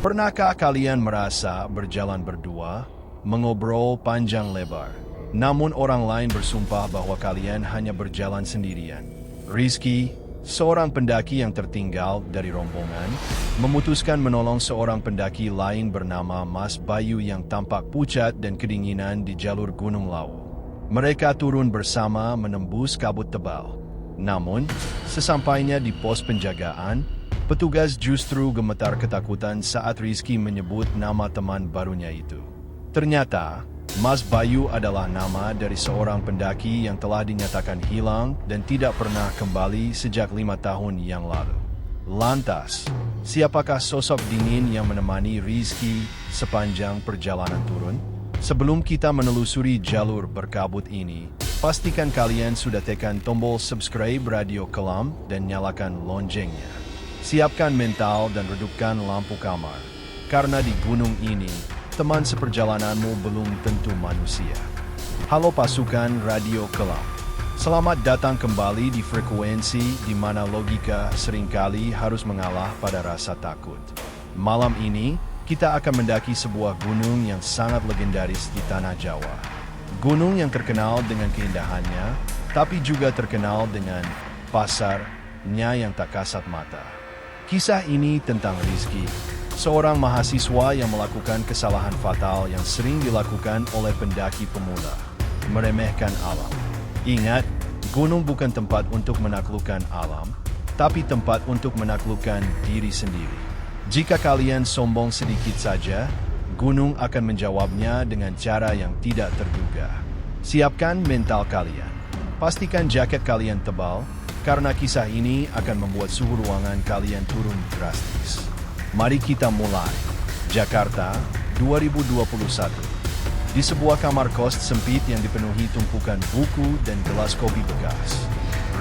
Pernahkah kalian merasa berjalan berdua, mengobrol panjang lebar, namun orang lain bersumpah bahwa kalian hanya berjalan sendirian? Rizky, seorang pendaki yang tertinggal dari rombongan, memutuskan menolong seorang pendaki lain bernama Mas Bayu yang tampak pucat dan kedinginan di jalur Gunung Lawu. Mereka turun bersama menembus kabut tebal. Namun, sesampainya di pos penjagaan, petugas justru gemetar ketakutan saat Rizky menyebut nama teman barunya itu. Ternyata, Mas Bayu adalah nama dari seorang pendaki yang telah dinyatakan hilang dan tidak pernah kembali sejak 5 tahun yang lalu. Lantas, siapakah sosok dingin yang menemani Rizky sepanjang perjalanan turun? Sebelum kita menelusuri jalur berkabut ini, pastikan kalian sudah tekan tombol subscribe Radio Kelam dan nyalakan loncengnya. Siapkan mental dan redupkan lampu kamar, karena di gunung ini, teman seperjalananmu belum tentu manusia. Halo pasukan Radio Kelam. Selamat datang kembali di frekuensi di mana logika seringkali harus mengalah pada rasa takut. Malam ini, kita akan mendaki sebuah gunung yang sangat legendaris di tanah Jawa. Gunung yang terkenal dengan keindahannya, tapi juga terkenal dengan pasarnya yang tak kasat mata. Kisah ini tentang Rizky, seorang mahasiswa yang melakukan kesalahan fatal yang sering dilakukan oleh pendaki pemula, meremehkan alam. Ingat, gunung bukan tempat untuk menaklukkan alam, tapi tempat untuk menaklukkan diri sendiri. Jika kalian sombong sedikit saja, gunung akan menjawabnya dengan cara yang tidak terduga. Siapkan mental kalian. Pastikan jaket kalian tebal, karena kisah ini akan membuat suhu ruangan kalian turun drastis. Mari kita mulai. Jakarta, 2021. Di sebuah kamar kos sempit yang dipenuhi tumpukan buku dan gelas kopi bekas,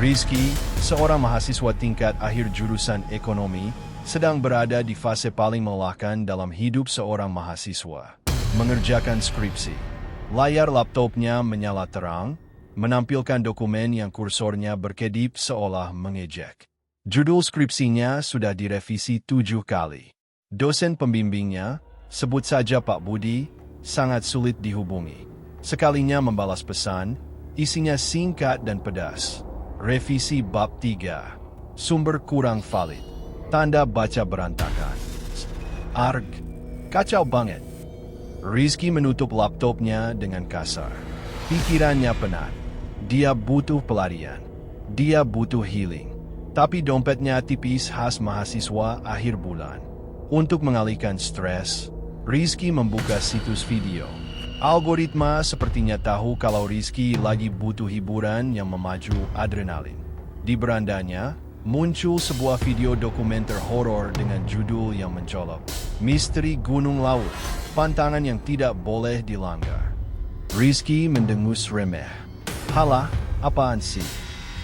Rizky, seorang mahasiswa tingkat akhir jurusan ekonomi, sedang berada di fase paling melelahkan dalam hidup seorang mahasiswa, mengerjakan skripsi. Layar laptopnya menyala terang, menampilkan dokumen yang kursornya berkedip seolah mengejek. Judul skripsinya sudah direvisi 7 kali. Dosen pembimbingnya, sebut saja Pak Budi, sangat sulit dihubungi. Sekalinya membalas pesan, isinya singkat dan pedas. Revisi bab 3. Sumber kurang valid. Tanda baca berantakan. Arg. Kacau banget. Rizky menutup laptopnya dengan kasar. Pikirannya penat. Dia butuh pelarian. Dia butuh healing. Tapi dompetnya tipis khas mahasiswa akhir bulan. Untuk mengalihkan stres, Rizky membuka situs video. Algoritma sepertinya tahu kalau Rizky lagi butuh hiburan yang memacu adrenalin. Di berandanya, muncul sebuah video dokumenter horor dengan judul yang mencolok. Misteri Gunung Lawu, pantangan yang tidak boleh dilanggar. Rizky mendengus remeh. Halah, apaan sih?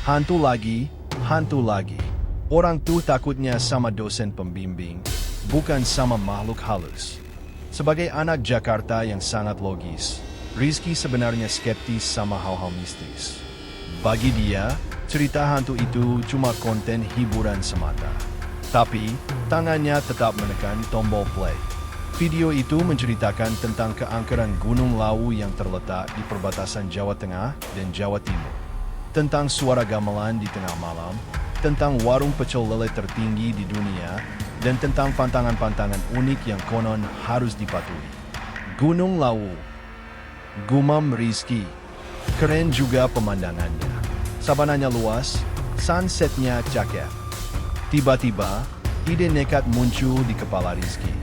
Hantu lagi, hantu lagi. Orang tuh takutnya sama dosen pembimbing, bukan sama makhluk halus. Sebagai anak Jakarta yang sangat logis, Rizky sebenarnya skeptis sama hal-hal mistis. Bagi dia, cerita hantu itu cuma konten hiburan semata. Tapi, tangannya tetap menekan tombol play. Video itu menceritakan tentang keangkeran Gunung Lawu yang terletak di perbatasan Jawa Tengah dan Jawa Timur. Tentang suara gamelan di tengah malam, tentang warung pecel lele tertinggi di dunia, dan tentang pantangan-pantangan unik yang konon harus dipatuhi. Gunung Lawu. Gumam Rizky. Keren juga pemandangannya. Savananya luas, sunsetnya cakep. Tiba-tiba, ide nekat muncul di kepala Rizky.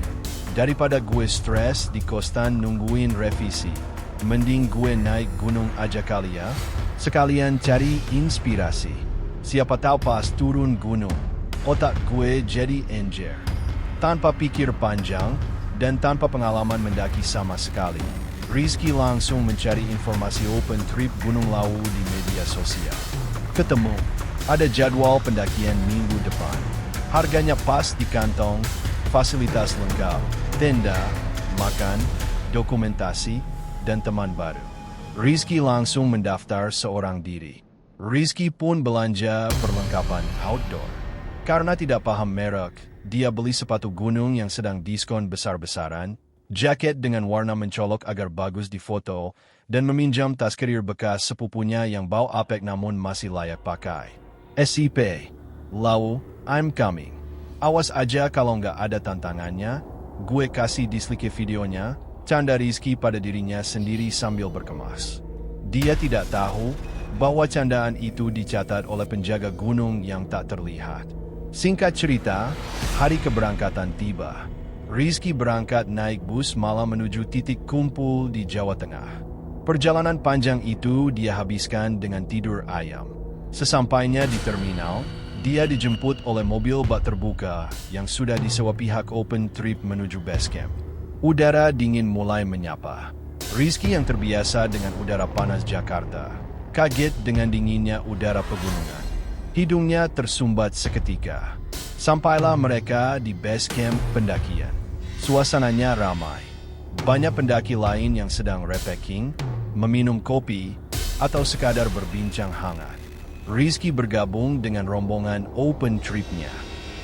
Daripada gue stres di kosan nungguin revisi, mending gue naik gunung aja kali ya. Sekalian cari inspirasi. Siapa tahu pas turun gunung, otak gue jadi enjer. Tanpa pikir panjang, dan tanpa pengalaman mendaki sama sekali, Rizky langsung mencari informasi open trip Gunung Lawu di media sosial. Ketemu, ada jadwal pendakian minggu depan. Harganya pas di kantong, fasilitas lengkap, tenda, makan, dokumentasi, dan teman baru. Rizky langsung mendaftar seorang diri. Rizky pun belanja perlengkapan outdoor. Karena tidak paham merek, dia beli sepatu gunung yang sedang diskon besar-besaran, jaket dengan warna mencolok agar bagus di foto, dan meminjam tas kurir bekas sepupunya yang bau apek namun masih layak pakai. SIP. Lau, I'm coming. Awas aja kalau nggak ada tantangannya, gue kasih dislike videonya, canda Rizky pada dirinya sendiri sambil berkemas. Dia tidak tahu bahwa candaan itu dicatat oleh penjaga gunung yang tak terlihat. Singkat cerita, hari keberangkatan tiba. Rizky berangkat naik bus malam menuju titik kumpul di Jawa Tengah. Perjalanan panjang itu dia habiskan dengan tidur ayam. Sesampainya di terminal, dia dijemput oleh mobil bak terbuka yang sudah disewa pihak Open Trip menuju base camp. Udara dingin mulai menyapa. Rizky yang terbiasa dengan udara panas Jakarta, kaget dengan dinginnya udara pegunungan. Hidungnya tersumbat seketika. Sampailah mereka di base camp pendakian. Suasananya ramai. Banyak pendaki lain yang sedang repacking, meminum kopi, atau sekadar berbincang hangat. Rizky bergabung dengan rombongan Open Trip-nya.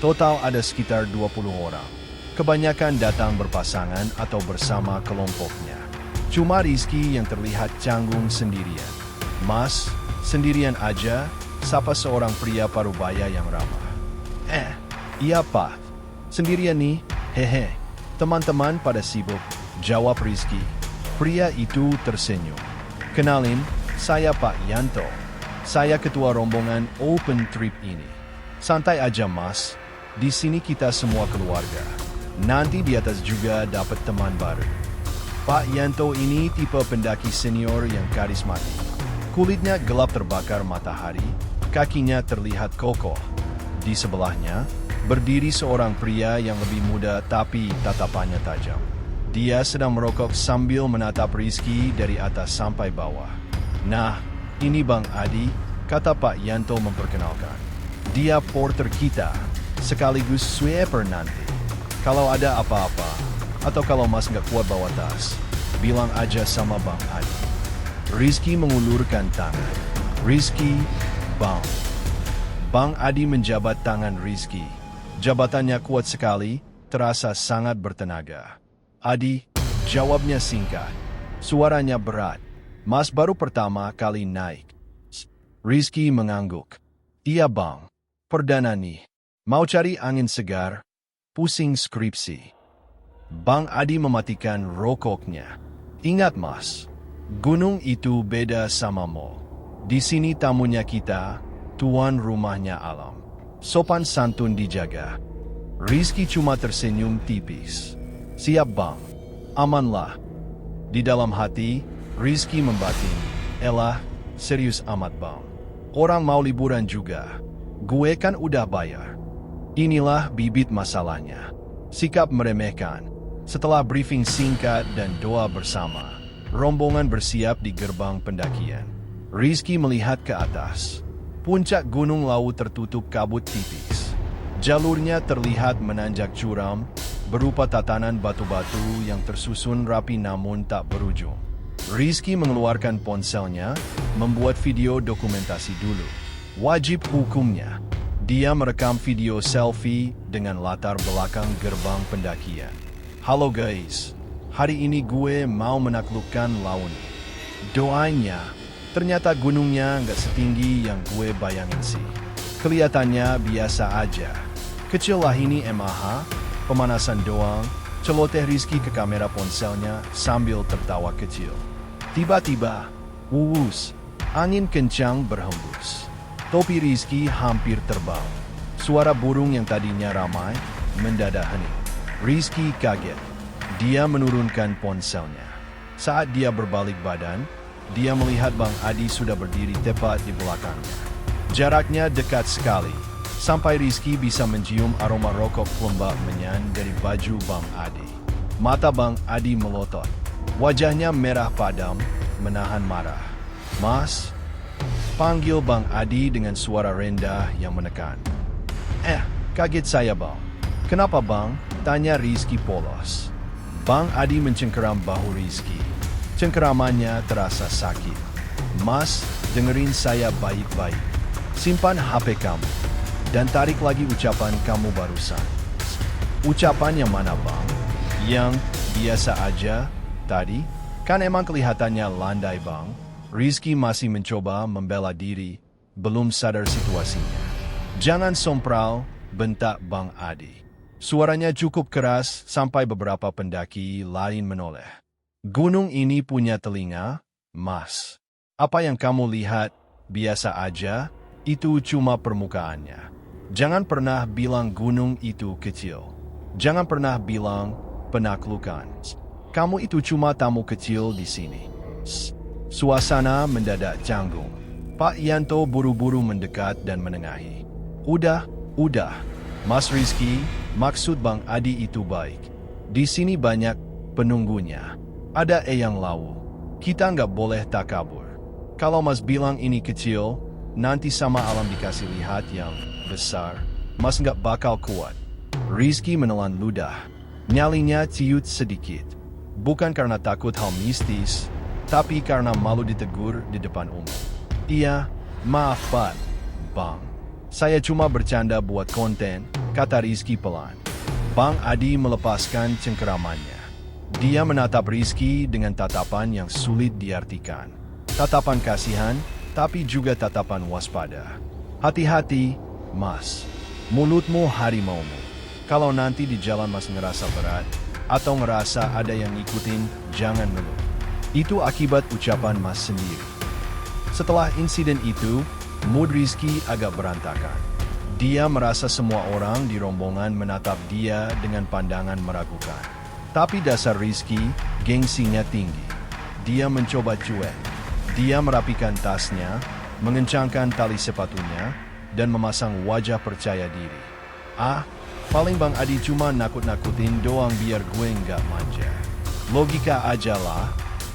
Total ada sekitar 20 orang. Kebanyakan datang berpasangan atau bersama kelompoknya. Cuma Rizky yang terlihat canggung sendirian. Mas, sendirian aja, sapa seorang pria parubaya yang ramah. Iya Pak, sendirian nih, hehe. Teman-teman pada sibuk, jawab Rizky. Pria itu tersenyum. Kenalin, saya Pak Yanto. Saya ketua rombongan Open Trip ini. Santai aja Mas, di sini kita semua keluarga. Nanti di atas juga dapat teman baru. Pak Yanto ini tipe pendaki senior yang karismatik. Kulitnya gelap terbakar matahari, kakinya terlihat kokoh. Di sebelahnya, berdiri seorang pria yang lebih muda tapi tatapannya tajam. Dia sedang merokok sambil menatap Rizky dari atas sampai bawah. Nah, ini Bang Adi, kata Pak Yanto memperkenalkan. Dia porter kita, sekaligus sweeper nanti. Kalau ada apa-apa, atau kalau Mas nggak kuat bawa tas, bilang aja sama Bang Adi. Rizky mengulurkan tangan. Rizky, Bang. Bang Adi menjabat tangan Rizky. Jabatannya kuat sekali, terasa sangat bertenaga. Adi, jawabnya singkat. Suaranya berat. Mas baru pertama kali naik. Rizky mengangguk. Iya Bang, perdana nih. Mau cari angin segar, pusing skripsi. Bang Adi mematikan rokoknya. Ingat Mas, gunung itu beda sama mall. Di sini tamunya kita, tuan rumahnya alam. Sopan santun dijaga. Rizky cuma tersenyum tipis. Siap Bang, amanlah. Di dalam hati, Rizky membatin. Elah, serius amat Bang. Orang mau liburan juga. Gue kan udah bayar. Inilah bibit masalahnya. Sikap meremehkan. Setelah briefing singkat dan doa bersama, rombongan bersiap di gerbang pendakian. Rizky melihat ke atas. Puncak Gunung Lawu tertutup kabut tipis. Jalurnya terlihat menanjak curam, berupa tatanan batu-batu yang tersusun rapi namun tak berujung. Rizky mengeluarkan ponselnya, membuat video dokumentasi dulu. Wajib hukumnya, dia merekam video selfie dengan latar belakang gerbang pendakian. Halo guys, hari ini gue mau menaklukkan Lawu. Doanya, ternyata gunungnya nggak setinggi yang gue bayangin sih. Kelihatannya biasa aja. Kecil lah ini MAH, pemanasan doang, celoteh Rizky ke kamera ponselnya sambil tertawa kecil. Tiba-tiba, wuus, angin kencang berhembus. Topi Rizky hampir terbang. Suara burung yang tadinya ramai, mendadak hening. Rizky kaget. Dia menurunkan ponselnya. Saat dia berbalik badan, dia melihat Bang Adi sudah berdiri tepat di belakangnya. Jaraknya dekat sekali, sampai Rizky bisa mencium aroma rokok lembab menyan dari baju Bang Adi. Mata Bang Adi melotot. Wajahnya merah padam, menahan marah. Mas, panggil Bang Adi dengan suara rendah yang menekan. Kaget saya Bang. Kenapa Bang? Tanya Rizky polos. Bang Adi mencengkeram bahu Rizky. Cengkeramannya terasa sakit. Mas, dengerin saya baik-baik. Simpan HP kamu. Dan tarik lagi ucapan kamu barusan. Ucapan yang mana bang? Yang biasa aja tadi? Kan emang kelihatannya landai bang. Rizky masih mencoba membela diri, belum sadar situasinya. Jangan sompral, bentak Bang Adi. Suaranya cukup keras sampai beberapa pendaki lain menoleh. Gunung ini punya telinga, Mas. Apa yang kamu lihat biasa aja, itu cuma permukaannya. Jangan pernah bilang gunung itu kecil. Jangan pernah bilang penaklukan. Kamu itu cuma tamu kecil di sini. Suasana mendadak canggung. Pak Yanto buru-buru mendekat dan menengahi. Udah, Mas Rizky, maksud Bang Adi itu baik. Di sini banyak penunggunya. Ada Eyang Lawu. Kita nggak boleh takabur. Kalau Mas bilang ini kecil, nanti sama alam dikasih lihat yang besar, Mas nggak bakal kuat. Rizky menelan ludah. Nyalinya ciut sedikit. Bukan karena takut hal mistis, tapi karena malu ditegur di depan umum. Iya, maaf Pak, Bang. Saya cuma bercanda buat konten, kata Rizky pelan. Bang Adi melepaskan cengkeramannya. Dia menatap Rizky dengan tatapan yang sulit diartikan. Tatapan kasihan, tapi juga tatapan waspada. Hati-hati, Mas. Mulutmu harimaumu. Kalau nanti di jalan Mas ngerasa berat, atau ngerasa ada yang ngikutin, jangan ngeluh. Itu akibat ucapan Mas sendiri. Setelah insiden itu, mood Rizky agak berantakan. Dia merasa semua orang di rombongan menatap dia dengan pandangan meragukan. Tapi dasar Rizky, gengsinya tinggi. Dia mencoba cuek. Dia merapikan tasnya, mengencangkan tali sepatunya, dan memasang wajah percaya diri. Paling Bang Adi cuma nakut-nakutin doang biar gue nggak manja. Logika aja lah,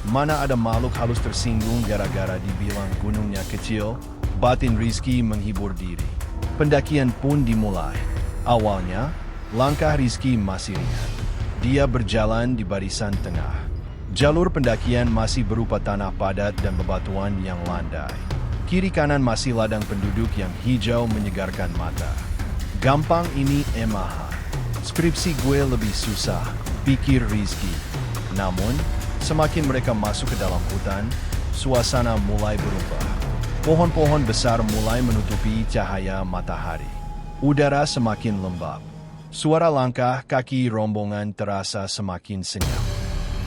mana ada makhluk halus tersinggung gara-gara dibilang gunungnya kecil. Batin Rizky menghibur diri. Pendakian pun dimulai. Awalnya, langkah Rizky masih ringan. Dia berjalan di barisan tengah. Jalur pendakian masih berupa tanah padat dan bebatuan yang landai. Kiri kanan masih ladang penduduk yang hijau menyegarkan mata. Gampang ini emaha. Skripsi gue lebih susah, pikir Rizky. Namun, semakin mereka masuk ke dalam hutan, suasana mulai berubah. Pohon-pohon besar mulai menutupi cahaya matahari. Udara semakin lembab. Suara langkah kaki rombongan terasa semakin senyap.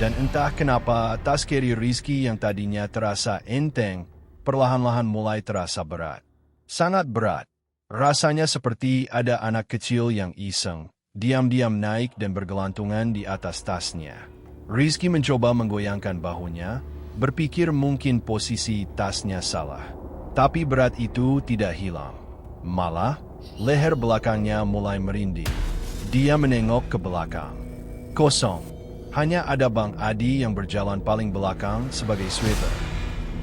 Dan entah kenapa tas keri Rizky yang tadinya terasa enteng, perlahan-lahan mulai terasa berat. Sangat berat. Rasanya seperti ada anak kecil yang iseng, diam-diam naik dan bergelantungan di atas tasnya. Rizky mencoba menggoyangkan bahunya, berpikir mungkin posisi tasnya salah. Tapi berat itu tidak hilang. Malah, leher belakangnya mulai merinding. Dia menengok ke belakang. Kosong. Hanya ada Bang Adi yang berjalan paling belakang sebagai sweeper.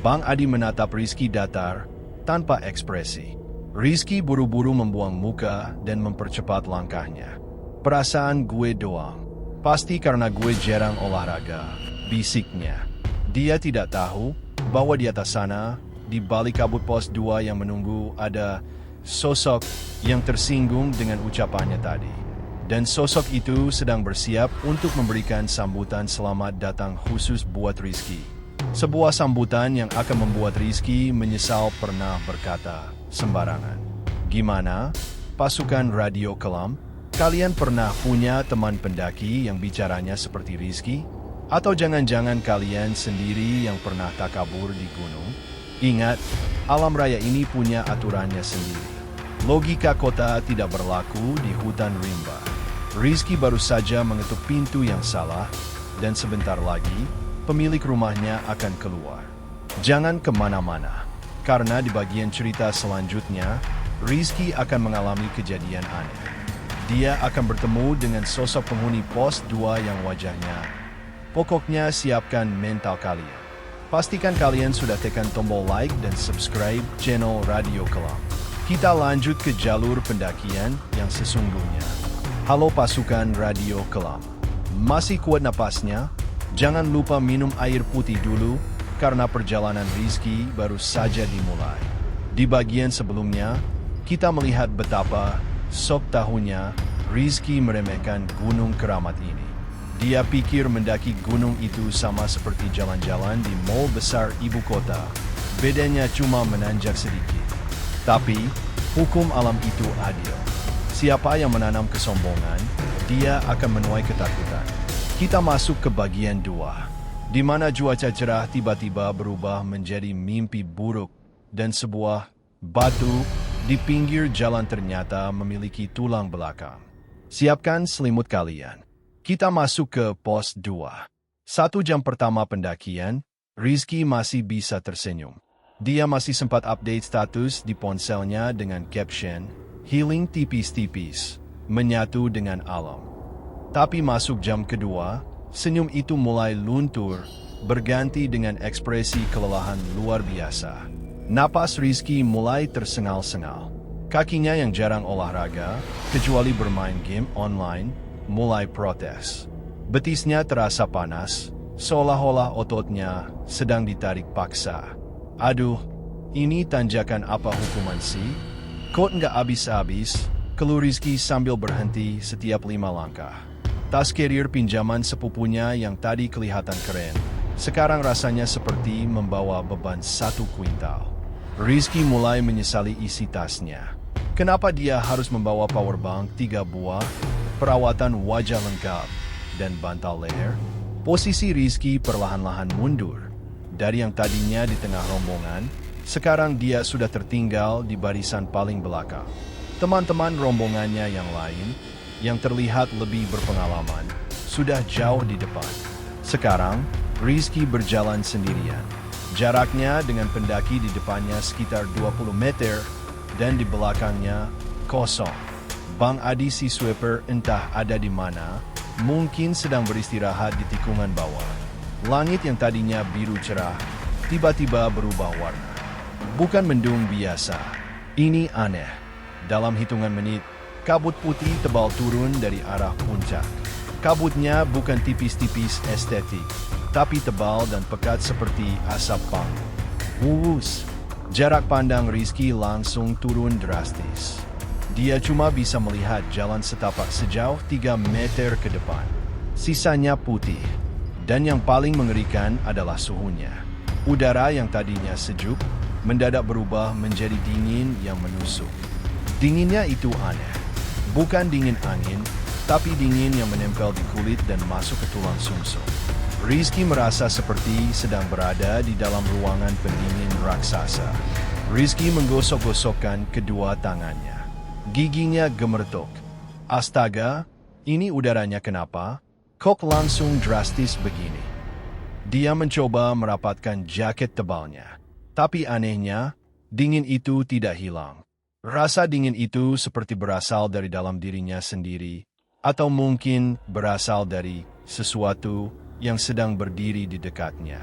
Bang Adi menatap Rizky datar, tanpa ekspresi. Rizky buru-buru membuang muka dan mempercepat langkahnya. Perasaan gue doang. Pasti karena gue jarang olahraga, bisiknya. Dia tidak tahu bahwa di atas sana, di balik kabut pos 2 yang menunggu ada sosok yang tersinggung dengan ucapannya tadi. Dan sosok itu sedang bersiap untuk memberikan sambutan selamat datang khusus buat Rizky. Sebuah sambutan yang akan membuat Rizky menyesal pernah berkata sembarangan. Gimana, pasukan Radio Kelam? Kalian pernah punya teman pendaki yang bicaranya seperti Rizky? Atau jangan-jangan kalian sendiri yang pernah takabur di gunung? Ingat, alam raya ini punya aturannya sendiri. Logika kota tidak berlaku di hutan rimba. Rizky baru saja mengetuk pintu yang salah, dan sebentar lagi, pemilik rumahnya akan keluar. Jangan kemana-mana, karena di bagian cerita selanjutnya, Rizky akan mengalami kejadian aneh. Dia akan bertemu dengan sosok penghuni pos 2 yang wajahnya. Pokoknya siapkan mental kalian. Pastikan kalian sudah tekan tombol like dan subscribe channel Radio Kelam. Kita lanjut ke jalur pendakian yang sesungguhnya. Halo pasukan Radio Kelam. Masih kuat napasnya? Jangan lupa minum air putih dulu, karena perjalanan Rizky baru saja dimulai. Di bagian sebelumnya, kita melihat betapa sok tahunya Rizky meremehkan gunung keramat ini. Dia pikir mendaki gunung itu sama seperti jalan-jalan di mall besar ibu kota. Bedanya cuma menanjak sedikit. Tapi, hukum alam itu adil. Siapa yang menanam kesombongan, dia akan menuai ketakutan. Kita masuk ke bagian 2, di mana cuaca cerah tiba-tiba berubah menjadi mimpi buruk, dan sebuah batu di pinggir jalan ternyata memiliki tulang belakang. Siapkan selimut kalian. Kita masuk ke pos 2. 1 jam pertama pendakian, Rizky masih bisa tersenyum. Dia masih sempat update status di ponselnya dengan caption, "Healing tipis-tipis, menyatu dengan alam." Tapi masuk jam kedua, senyum itu mulai luntur, berganti dengan ekspresi kelelahan luar biasa. Napas Rizky mulai tersengal-sengal. Kakinya yang jarang olahraga, kecuali bermain game online, mulai protes. Betisnya terasa panas, seolah-olah ototnya sedang ditarik paksa. Aduh, ini tanjakan apa hukuman sih? Kok nggak habis-habis? Keluh Rizky sambil berhenti setiap 5 langkah. Tas carrier pinjaman sepupunya yang tadi kelihatan keren, sekarang rasanya seperti membawa beban 1 kuintal. Rizky mulai menyesali isi tasnya. Kenapa dia harus membawa powerbank 3 buah, perawatan wajah lengkap, dan bantal leher? Posisi Rizky perlahan-lahan mundur. Dari yang tadinya di tengah rombongan, sekarang dia sudah tertinggal di barisan paling belakang. Teman-teman rombongannya yang lain, yang terlihat lebih berpengalaman, sudah jauh di depan. Sekarang, Rizky berjalan sendirian. Jaraknya dengan pendaki di depannya sekitar 20 meter, dan di belakangnya kosong. Bang Adi si sweeper entah ada di mana, mungkin sedang beristirahat di tikungan bawah. Langit yang tadinya biru cerah, tiba-tiba berubah warna. Bukan mendung biasa. Ini aneh. Dalam hitungan menit, kabut putih tebal turun dari arah puncak. Kabutnya bukan tipis-tipis estetik, tapi tebal dan pekat seperti asap panggung. Wuus. Jarak pandang Rizky langsung turun drastis. Dia cuma bisa melihat jalan setapak sejauh 3 meter ke depan. Sisanya putih. Dan yang paling mengerikan adalah suhunya. Udara yang tadinya sejuk, mendadak berubah menjadi dingin yang menusuk. Dinginnya itu aneh. Bukan dingin angin, tapi dingin yang menempel di kulit dan masuk ke tulang sumsum. Rizky merasa seperti sedang berada di dalam ruangan pendingin raksasa. Rizky menggosok-gosokkan kedua tangannya. Giginya gemeretuk. Astaga, ini udaranya kenapa? Kok langsung drastis begini? Dia mencoba merapatkan jaket tebalnya. Tapi anehnya, dingin itu tidak hilang. Rasa dingin itu seperti berasal dari dalam dirinya sendiri, atau mungkin berasal dari sesuatu yang sedang berdiri di dekatnya.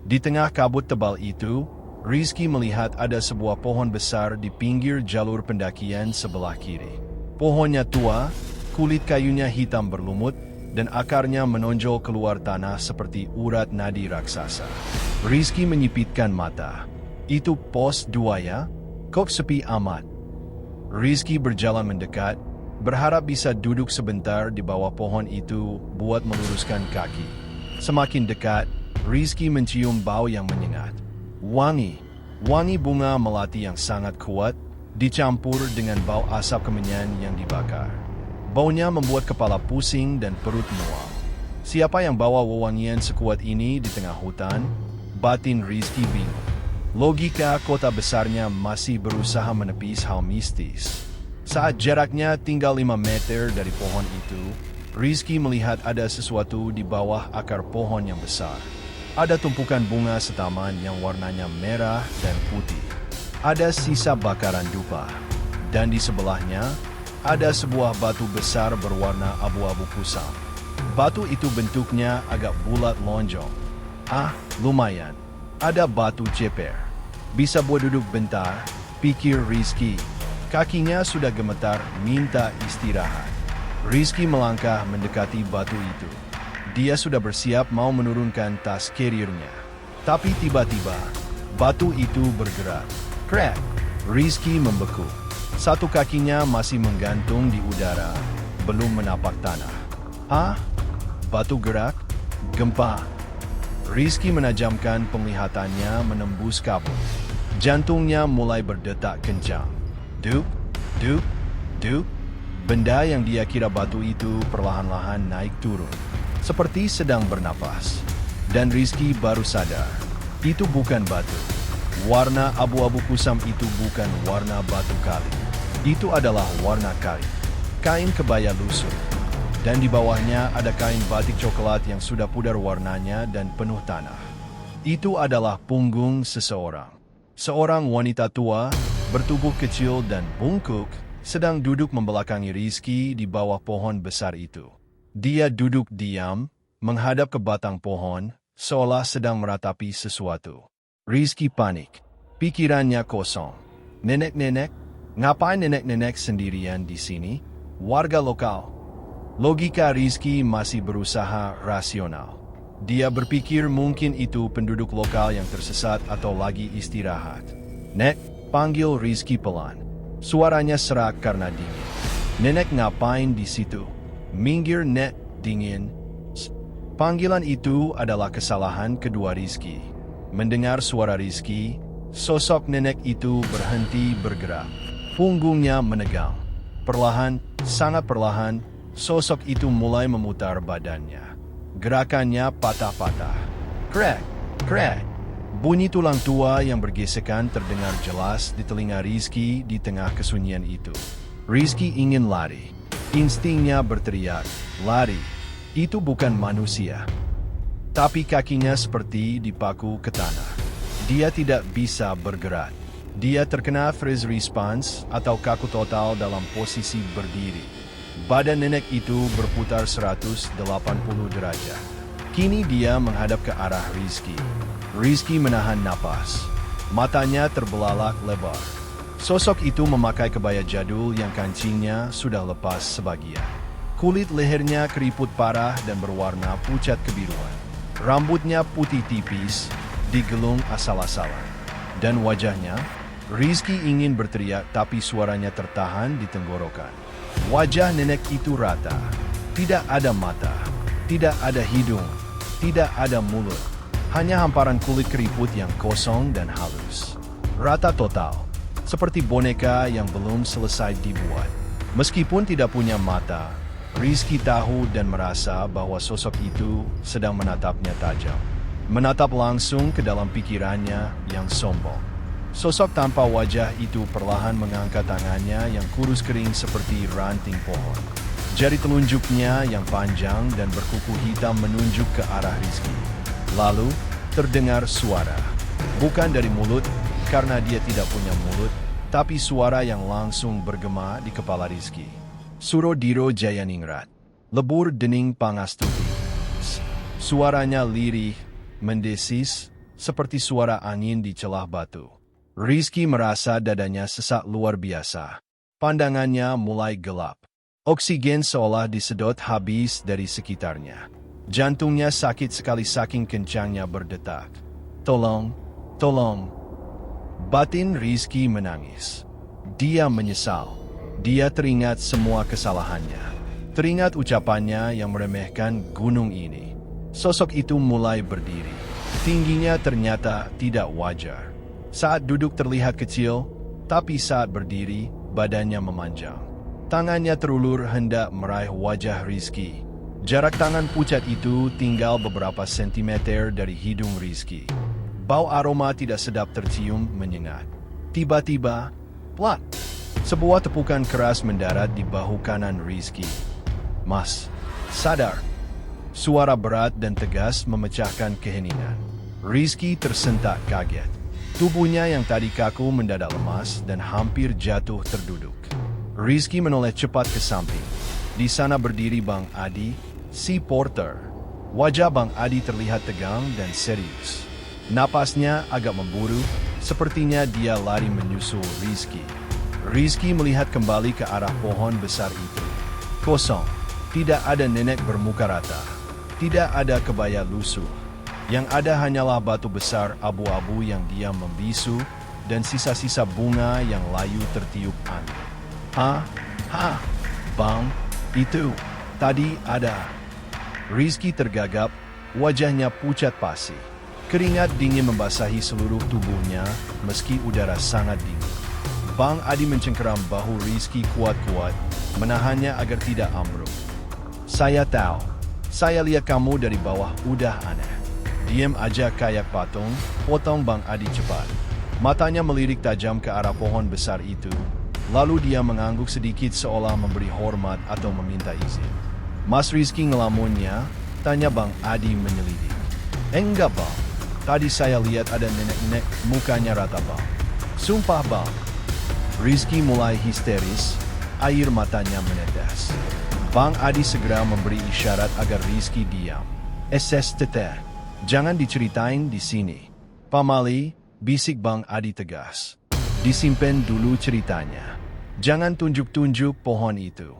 Di tengah kabut tebal itu, Rizky melihat ada sebuah pohon besar di pinggir jalur pendakian sebelah kiri. Pohonnya tua, kulit kayunya hitam berlumut, dan akarnya menonjol keluar tanah seperti urat nadi raksasa. Rizky menyipitkan mata. Itu pos 2 ya? Kok sepi amat? Rizky berjalan mendekat, berharap bisa duduk sebentar di bawah pohon itu buat meluruskan kaki. Semakin dekat, Rizky mencium bau yang menyengat. Wangi bunga melati yang sangat kuat, dicampur dengan bau asap kemenyan yang dibakar. Baunya membuat kepala pusing dan perut mual. Siapa yang bawa wewangian sekuat ini di tengah hutan? Batin Rizky bingung. Logika kota besarnya masih berusaha menepis hal mistis. Saat jaraknya tinggal 5 meter dari pohon itu, Rizky melihat ada sesuatu di bawah akar pohon yang besar. Ada tumpukan bunga setaman yang warnanya merah dan putih. Ada sisa bakaran dupa. Dan di sebelahnya, ada sebuah batu besar berwarna abu-abu kusam. Batu itu bentuknya agak bulat lonjong. Lumayan. Ada batu ceper. Bisa buat duduk bentar, pikir Rizky. Kakinya sudah gemetar, minta istirahat. Rizky melangkah mendekati batu itu. Dia sudah bersiap mau menurunkan tas carrier-nya. Tapi tiba-tiba, batu itu bergerak. Crack! Rizky membeku. Satu kakinya masih menggantung di udara, belum menapak tanah. Ah, batu gerak, gempa. Rizky menajamkan penglihatannya menembus kabut. Jantungnya mulai berdetak kencang. Dup, dup, dup. Benda yang dia kira batu itu perlahan-lahan naik turun, seperti sedang bernapas. Dan Rizky baru sadar, itu bukan batu. Warna abu-abu kusam itu bukan warna batu kali. Itu adalah warna kain. Kain kebaya lusuh. Dan di bawahnya ada kain batik coklat yang sudah pudar warnanya dan penuh tanah. Itu adalah punggung seseorang. Seorang wanita tua, bertubuh kecil dan bungkuk, sedang duduk membelakangi Rizky di bawah pohon besar itu. Dia duduk diam, menghadap ke batang pohon, seolah sedang meratapi sesuatu. Rizky panik. Pikirannya kosong. Nenek-nenek? Ngapain nenek-nenek sendirian di sini? Warga lokal. Logika Rizky masih berusaha rasional. Dia berpikir mungkin itu penduduk lokal yang tersesat atau lagi istirahat. Nek, panggil Rizky pelan. Suaranya serak karena dingin. Nenek ngapain di situ? Minggir, Nek, dingin. Panggilan itu adalah kesalahan kedua Rizky. Mendengar suara Rizky, sosok nenek itu berhenti bergerak. Punggungnya menegang. Perlahan, sangat perlahan, sosok itu mulai memutar badannya. Gerakannya patah-patah. Krek, krek. Bunyi tulang tua yang bergesekan terdengar jelas di telinga Rizky di tengah kesunyian itu. Rizky ingin lari. Instingnya berteriak, lari. Itu bukan manusia. Tapi kakinya seperti dipaku ke tanah. Dia tidak bisa bergerak. Dia terkena freeze response atau kaku total dalam posisi berdiri. Badan nenek itu berputar 180 derajat. Kini dia menghadap ke arah Rizky. Rizky menahan napas. Matanya terbelalak lebar. Sosok itu memakai kebaya jadul yang kancingnya sudah lepas sebagian. Kulit lehernya keriput parah dan berwarna pucat kebiruan. Rambutnya putih tipis, digelung asal-asalan. Dan wajahnya, Rizky ingin berteriak tapi suaranya tertahan di tenggorokan. Wajah nenek itu rata. Tidak ada mata, tidak ada hidung, tidak ada mulut. Hanya hamparan kulit keriput yang kosong dan halus. Rata total, seperti boneka yang belum selesai dibuat. Meskipun tidak punya mata, Rizky tahu dan merasa bahwa sosok itu sedang menatapnya tajam. Menatap langsung ke dalam pikirannya yang sombong. Sosok tanpa wajah itu perlahan mengangkat tangannya yang kurus kering seperti ranting pohon. Jari telunjuknya yang panjang dan berkuku hitam menunjuk ke arah Rizky. Lalu, terdengar suara. Bukan dari mulut, karena dia tidak punya mulut, tapi suara yang langsung bergema di kepala Rizky. Surodiro Jayaningrat. Lebur Dening Pangastuti. Suaranya lirih, mendesis, seperti suara angin di celah batu. Rizky merasa dadanya sesak luar biasa. Pandangannya mulai gelap. Oksigen seolah disedot habis dari sekitarnya. Jantungnya sakit sekali saking kencangnya berdetak. Tolong, tolong. Batin Rizky menangis. Dia menyesal. Dia teringat semua kesalahannya. Teringat ucapannya yang meremehkan gunung ini. Sosok itu mulai berdiri. Tingginya ternyata tidak wajar. Saat duduk terlihat kecil, tapi saat berdiri, badannya memanjang. Tangannya terulur hendak meraih wajah Rizky. Jarak tangan pucat itu tinggal beberapa sentimeter dari hidung Rizky. Bau aroma tidak sedap tercium menyengat. Tiba-tiba, plak! Sebuah tepukan keras mendarat di bahu kanan Rizky. Mas, sadar! Suara berat dan tegas memecahkan keheningan. Rizky tersentak kaget. Tubuhnya yang tadi kaku mendadak lemas dan hampir jatuh terduduk. Rizky menoleh cepat ke samping. Di sana berdiri Bang Adi, si porter. Wajah Bang Adi terlihat tegang dan serius. Napasnya agak memburu, sepertinya dia lari menyusul Rizky. Rizky melihat kembali ke arah pohon besar itu. Kosong, tidak ada nenek bermuka rata. Tidak ada kebaya lusuh. Yang ada hanyalah batu besar abu-abu yang diam membisu dan sisa-sisa bunga yang layu tertiup angin. Ha, Bang, Itu, tadi ada. Rizky tergagap, wajahnya pucat pasi. Keringat dingin membasahi seluruh tubuhnya meski udara sangat dingin. Bang Adi mencengkeram bahu Rizky kuat-kuat, menahannya agar tidak ambruk. Saya tahu, saya lihat kamu dari bawah udah aneh. Diam aja kayak patung, potong Bang Adi cepat. Matanya melirik tajam ke arah pohon besar itu, lalu dia mengangguk sedikit seolah memberi hormat atau meminta izin. Mas Rizky ngelamunnya, tanya Bang Adi menyelidik. Enggak Bang, tadi saya lihat ada nenek-nenek mukanya rata Bang. Sumpah Bang. Rizky mulai histeris, air matanya menetes. Bang Adi segera memberi isyarat agar Rizky diam. Teteh, jangan diceritain di sini. Pamali, bisik Bang Adi tegas. Disimpan dulu ceritanya. Jangan tunjuk-tunjuk pohon itu.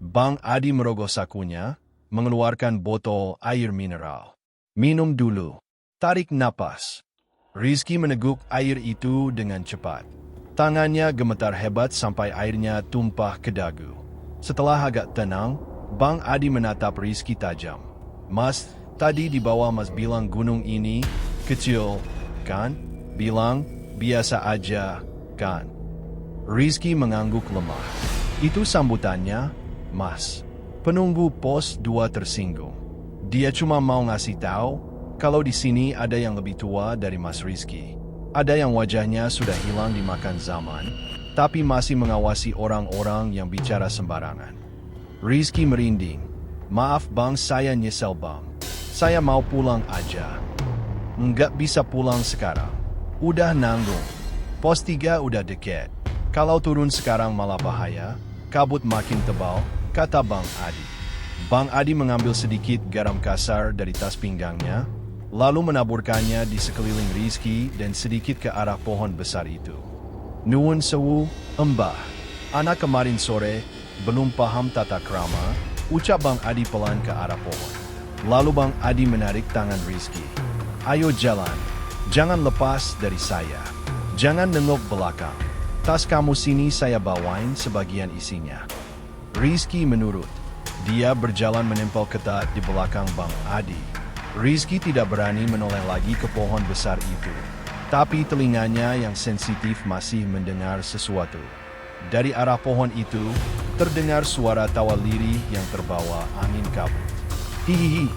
Bang Adi merogoh sakunya, mengeluarkan botol air mineral. Minum dulu. Tarik napas. Rizky meneguk air itu dengan cepat. Tangannya gemetar hebat sampai airnya tumpah ke dagu. Setelah agak tenang, Bang Adi menatap Rizky tajam. Mas, tadi di bawah Mas bilang gunung ini kecil, kan? Bilang, biasa aja, kan? Rizky mengangguk lemah. Itu sambutannya, Mas. Penunggu pos 2 tersinggung. Dia cuma mau ngasih tahu kalau di sini ada yang lebih tua dari Mas Rizky. Ada yang wajahnya sudah hilang dimakan zaman, tapi masih mengawasi orang-orang yang bicara sembarangan. Rizky merinding. Maaf Bang, saya nyesel Bang. Saya mau pulang aja. Nggak bisa pulang sekarang. Udah nanggung. Pos 3 udah deket. Kalau turun sekarang malah bahaya. Kabut makin tebal, kata Bang Adi. Bang Adi mengambil sedikit garam kasar dari tas pinggangnya, lalu menaburkannya di sekeliling Rizky dan sedikit ke arah pohon besar itu. Nuwun sewu, Mbah. Anak kemarin sore belum paham tata krama, ucap Bang Adi pelan ke arah pohon. Lalu Bang Adi menarik tangan Rizky. Ayo jalan, jangan lepas dari saya. Jangan nengok belakang. Tas kamu sini saya bawain sebagian isinya. Rizky menurut. Dia berjalan menempel ketat di belakang Bang Adi. Rizky tidak berani menoleh lagi ke pohon besar itu. Tapi telinganya yang sensitif masih mendengar sesuatu. Dari arah pohon itu, terdengar suara tawa lirih yang terbawa angin kabut. Hihihi.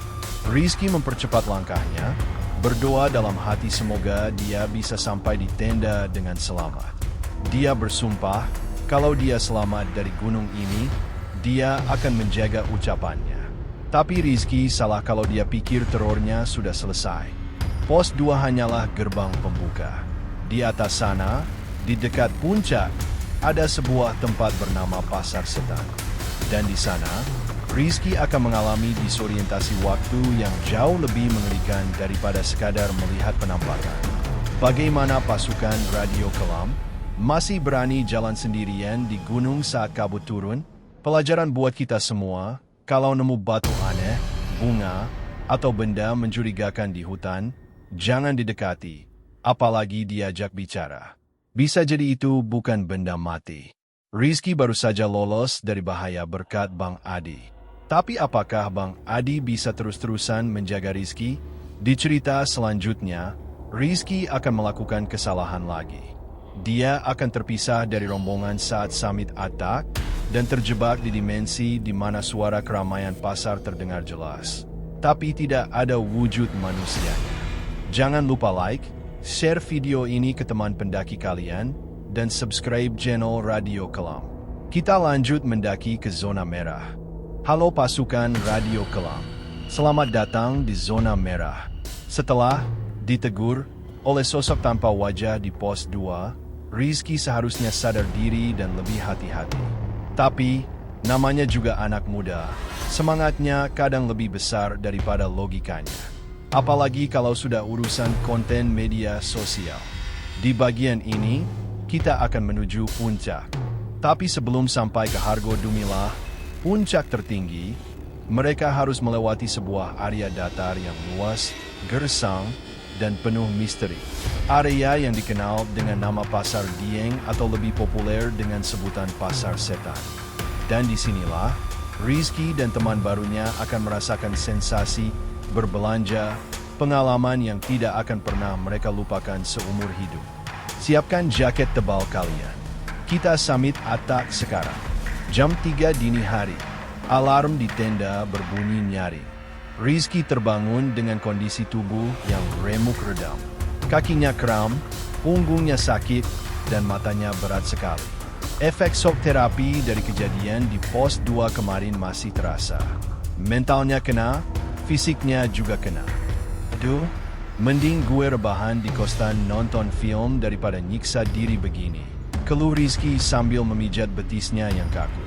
Rizky mempercepat langkahnya, berdoa dalam hati semoga dia bisa sampai di tenda dengan selamat. Dia bersumpah, kalau dia selamat dari gunung ini, dia akan menjaga ucapannya. Tapi Rizky salah kalau dia pikir terornya sudah selesai. Pos 2 hanyalah gerbang pembuka. Di atas sana, di dekat puncak, ada sebuah tempat bernama Pasar Setan. Dan di sana, Rizky akan mengalami disorientasi waktu yang jauh lebih mengerikan daripada sekadar melihat penampakan. Bagaimana pasukan Radio Kelam masih berani jalan sendirian di gunung saat kabut turun? Pelajaran buat kita semua. Kalau nemu batu aneh, bunga, atau benda mencurigakan di hutan, jangan didekati, apalagi diajak bicara. Bisa jadi itu bukan benda mati. Rizky baru saja lolos dari bahaya berkat Bang Adi. Tapi apakah Bang Adi bisa terus-terusan menjaga Rizky? Di cerita selanjutnya, Rizky akan melakukan kesalahan lagi. Dia akan terpisah dari rombongan saat summit attack, dan terjebak di dimensi di mana suara keramaian pasar terdengar jelas. Tapi tidak ada wujud manusianya. Jangan lupa like, share video ini ke teman pendaki kalian, dan subscribe channel Radio Kelam. Kita lanjut mendaki ke zona merah. Halo pasukan Radio Kelam. Selamat datang di zona merah. Setelah ditegur oleh sosok tanpa wajah di pos 2, Rizky seharusnya sadar diri dan lebih hati-hati. Tapi, namanya juga anak muda, semangatnya kadang lebih besar daripada logikanya. Apalagi kalau sudah urusan konten media sosial. Di bagian ini, kita akan menuju puncak. Tapi sebelum sampai ke Hargo Dumilah, puncak tertinggi, mereka harus melewati sebuah area datar yang luas, gersang, dan penuh misteri. Area yang dikenal dengan nama Pasar Dieng atau lebih populer dengan sebutan Pasar Setan. Dan disinilah, Rizky dan teman barunya akan merasakan sensasi berbelanja, pengalaman yang tidak akan pernah mereka lupakan seumur hidup. Siapkan jaket tebal kalian. Kita summit Atak sekarang. Jam 3 dini hari. Alarm di tenda berbunyi nyaring. Rizky terbangun dengan kondisi tubuh yang remuk redam. Kakinya kram, punggungnya sakit, dan matanya berat sekali. Efek shock terapi dari kejadian di pos 2 kemarin masih terasa. Mentalnya kena, fisiknya juga kena. Aduh, mending gue rebahan di kosan nonton film daripada nyiksa diri begini. Keluh Rizky sambil memijat betisnya yang kaku.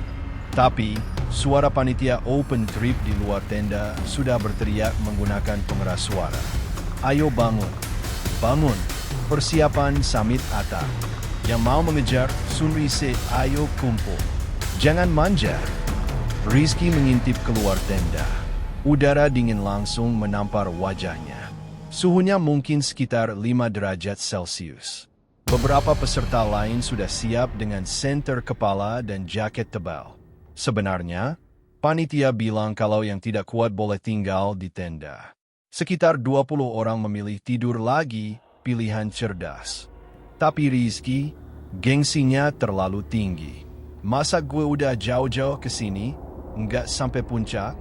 Tapi, suara panitia open trip di luar tenda sudah berteriak menggunakan pengeras suara. Ayo bangun, bangun, persiapan summit Atak. Yang mau mengejar, Sunrise, ayo kumpul. Jangan manja. Rizky mengintip keluar tenda. Udara dingin langsung menampar wajahnya. Suhunya mungkin sekitar 5 derajat Celcius. Beberapa peserta lain sudah siap dengan senter kepala dan jaket tebal. Sebenarnya, panitia bilang kalau yang tidak kuat boleh tinggal di tenda. Sekitar 20 orang memilih tidur lagi, pilihan cerdas. Tapi Rizky, gengsinya terlalu tinggi. Masa gue udah jauh-jauh ke sini, nggak sampai puncak?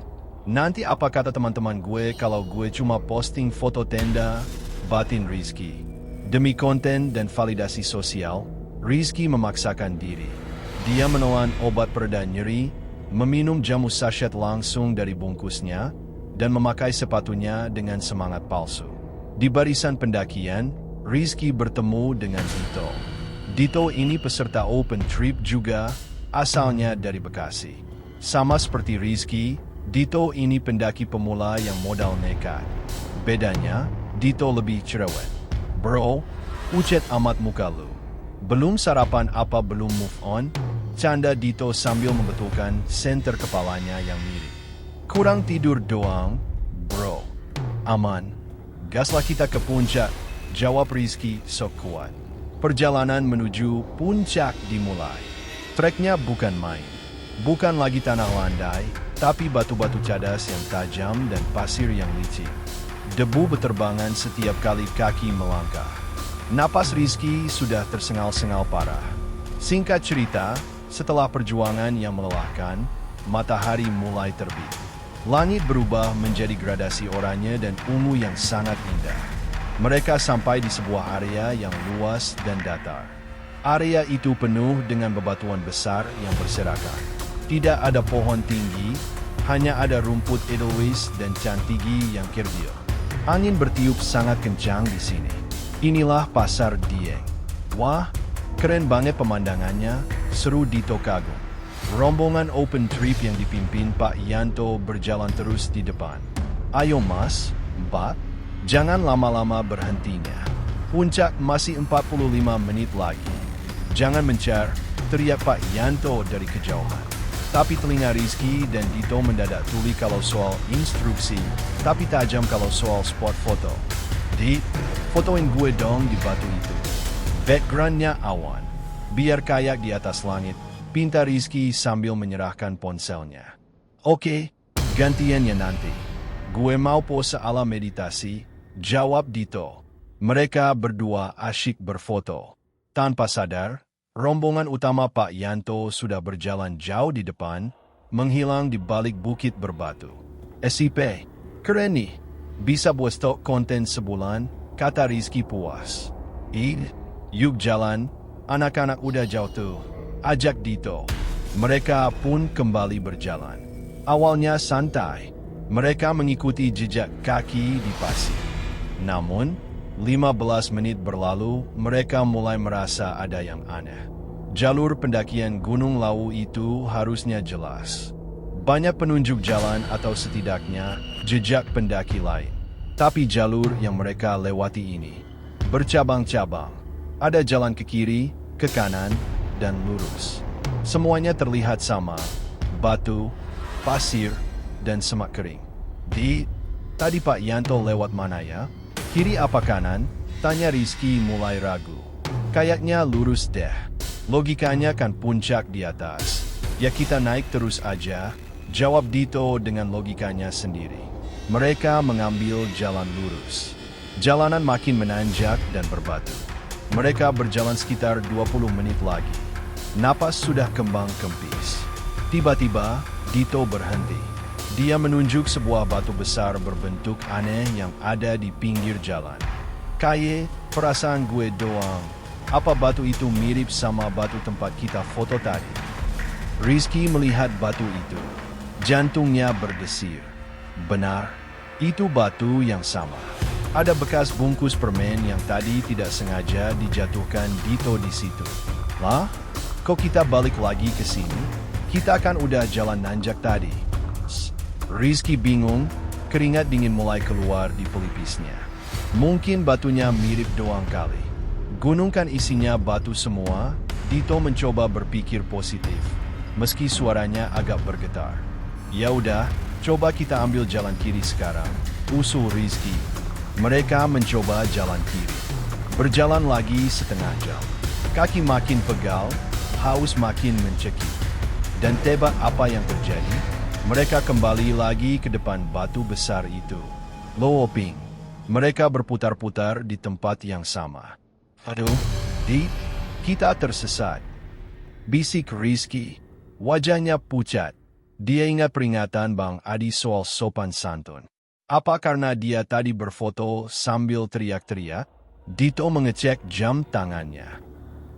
Nanti apa kata teman-teman gue kalau gue cuma posting foto tenda, batin Rizky. Demi konten dan validasi sosial, Rizky memaksakan diri. Dia menelan obat pereda nyeri, meminum jamu sachet langsung dari bungkusnya, dan memakai sepatunya dengan semangat palsu. Di barisan pendakian, Rizky bertemu dengan Dito. Dito ini peserta open trip juga, asalnya dari Bekasi. Sama seperti Rizky, Dito ini pendaki pemula yang modal nekat. Bedanya, Dito lebih cerewet. Bro, ucet amat muka lu. Belum sarapan apa belum move on? Canda Dito sambil membetulkan senter kepalanya yang mirip. Kurang tidur doang, bro. Aman. Gaslah kita ke puncak, jawab Rizky sok kuat. Perjalanan menuju puncak dimulai. Treknya bukan main. Bukan lagi tanah landai, tapi batu-batu cadas yang tajam dan pasir yang licin. Debu beterbangan setiap kali kaki melangkah. Napas Rizky sudah tersengal-sengal parah. Singkat cerita, setelah perjuangan yang melelahkan, matahari mulai terbit. Langit berubah menjadi gradasi oranye dan ungu yang sangat indah. Mereka sampai di sebuah area yang luas dan datar. Area itu penuh dengan bebatuan besar yang berserakan. Tidak ada pohon tinggi, hanya ada rumput edelweiss dan cantigi yang kerdil. Angin bertiup sangat kencang di sini. Inilah Pasar Dieng. Wah, keren banget pemandangannya, seru Dito kagum. Rombongan open trip yang dipimpin Pak Yanto berjalan terus di depan. Ayo mas, mbak, jangan lama-lama berhentinya. Puncak masih 45 menit lagi. Jangan mencar, teriak Pak Yanto dari kejauhan. Tapi telinga Rizky dan Dito mendadak tuli kalau soal instruksi, tapi tajam kalau soal spot foto. Dit, fotoin gue dong di batu itu. Backgroundnya awan. Biar kayak di atas langit, pinta Rizky sambil menyerahkan ponselnya. Oke, gantiannya nanti. Gue mau pose ala meditasi, jawab Dito. Mereka berdua asyik berfoto. Tanpa sadar, rombongan utama Pak Yanto sudah berjalan jauh di depan, menghilang di balik bukit berbatu. SIP, keren nih. Bisa buat stok konten sebulan, kata Rizky puas. Yuk jalan, anak-anak udah jauh tuh, ajak Dito. Mereka pun kembali berjalan. Awalnya santai, mereka mengikuti jejak kaki di pasir. Namun, 15 menit berlalu, mereka mulai merasa ada yang aneh. Jalur pendakian Gunung Lawu itu harusnya jelas. Banyak penunjuk jalan atau setidaknya jejak pendaki lain. Tapi jalur yang mereka lewati ini bercabang-cabang. Ada jalan ke kiri, ke kanan, dan lurus. Semuanya terlihat sama, batu, pasir, dan semak kering. Tadi Pak Yanto lewat mana ya? Kiri apa kanan? Tanya Rizky mulai ragu. Kayaknya lurus deh. Logikanya kan puncak di atas. Ya kita naik terus aja, Jawab Dito dengan logikanya sendiri. Mereka mengambil jalan lurus. Jalanan makin menanjak dan berbatu. Mereka berjalan sekitar 20 menit lagi. Napas sudah kembang kempis. Tiba-tiba, Dito berhenti. Dia menunjuk sebuah batu besar berbentuk aneh yang ada di pinggir jalan. Kaye, perasaan gue doang. Apa batu itu mirip sama batu tempat kita foto tadi? Rizky melihat batu itu. Jantungnya berdesir. Benar, itu batu yang sama. Ada bekas bungkus permen yang tadi tidak sengaja dijatuhkan Dito di situ. Lah, kok kita balik lagi ke sini? Kita kan udah jalan nanjak tadi. Rizky bingung, keringat dingin mulai keluar di pelipisnya. Mungkin batunya mirip doang kali. Gunung kan isinya batu semua. Dito mencoba berpikir positif, meski suaranya agak bergetar. Ya udah, coba kita ambil jalan kiri sekarang, usul Rizky. Mereka mencoba jalan kiri. Berjalan lagi setengah jam. Kaki makin pegal, haus makin mencekik. Dan tebak apa yang terjadi? Mereka kembali lagi ke depan batu besar itu. Looping. Mereka berputar-putar di tempat yang sama. Aduh, kita tersesat. Bisik Rizky. Wajahnya pucat. Dia ingat peringatan Bang Adi soal sopan santun. Apa karena dia tadi berfoto sambil teriak-teriak? Dito mengecek jam tangannya.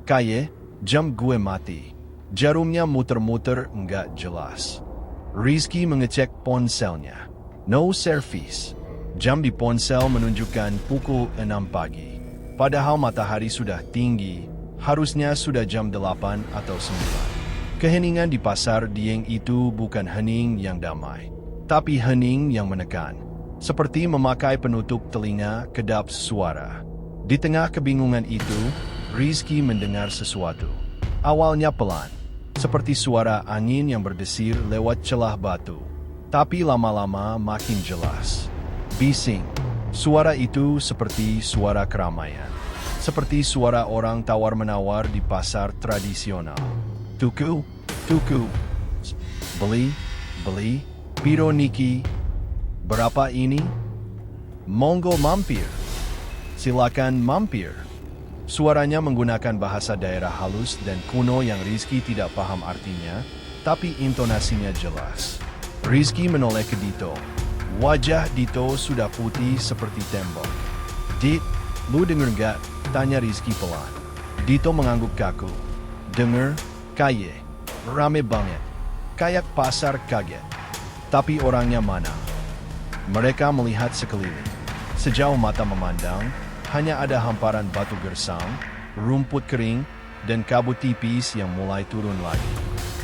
Kaye, jam gue mati. Jarumnya muter-muter enggak jelas. Rizky mengecek ponselnya. No service. Jam di ponsel menunjukkan pukul 6 pagi. Padahal matahari sudah tinggi, harusnya sudah jam 8 atau 9. Keheningan di pasar Dieng itu bukan hening yang damai, tapi hening yang menekan. Seperti memakai penutup telinga kedap suara. Di tengah kebingungan itu, Rizky mendengar sesuatu. Awalnya pelan. Seperti suara angin yang berdesir lewat celah batu. Tapi lama-lama makin jelas. Bising. Suara itu seperti suara keramaian. Seperti suara orang tawar-menawar di pasar tradisional. Tuku. Beli. Piro niki. Berapa ini? Monggo mampir. Silakan mampir. Suaranya menggunakan bahasa daerah halus dan kuno yang Rizky tidak paham artinya, tapi intonasinya jelas. Rizky menoleh ke Dito. Wajah Dito sudah putih seperti tembok. Dit, lu denger nggak? Tanya Rizky pelan. Dito mengangguk kaku. Denger, Kaye. Rame banget. Kayak pasar kaget. Tapi orangnya mana? Mereka melihat sekeliling. Sejauh mata memandang, hanya ada hamparan batu gersang, rumput kering, dan kabut tipis yang mulai turun lagi.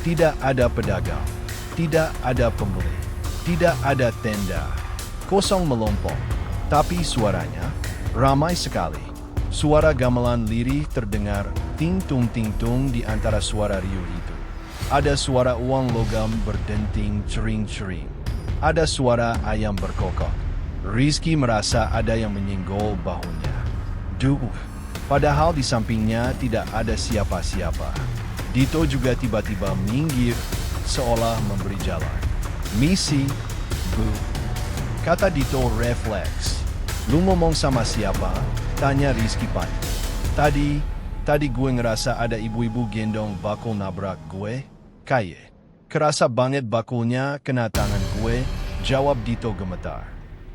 Tidak ada pedagang, tidak ada pembeli, tidak ada tenda. Kosong melompong, tapi suaranya ramai sekali. Suara gamelan lirih terdengar ting-tung di antara suara riuh itu. Ada suara uang logam berdenting cering-cering. Ada suara ayam berkokok. Rizky merasa ada yang menyinggol bahunya. Duh, padahal di sampingnya tidak ada siapa-siapa. Dito juga tiba-tiba minggir, seolah memberi jalan. Misi, Bu. Kata Dito refleks. Lu ngomong sama siapa? Tanya Rizky panik. Tadi gue ngerasa ada ibu-ibu gendong bakul nabrak gue. Kaye. Kerasa banget bakulnya kena tangan gue, jawab Dito gemetar.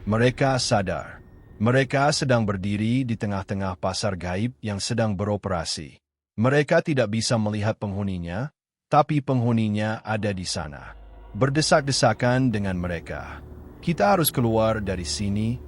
Mereka sadar. Mereka sedang berdiri di tengah-tengah pasar gaib yang sedang beroperasi. Mereka tidak bisa melihat penghuninya, tapi penghuninya ada di sana. Berdesak-desakan dengan mereka. Kita harus keluar dari sini,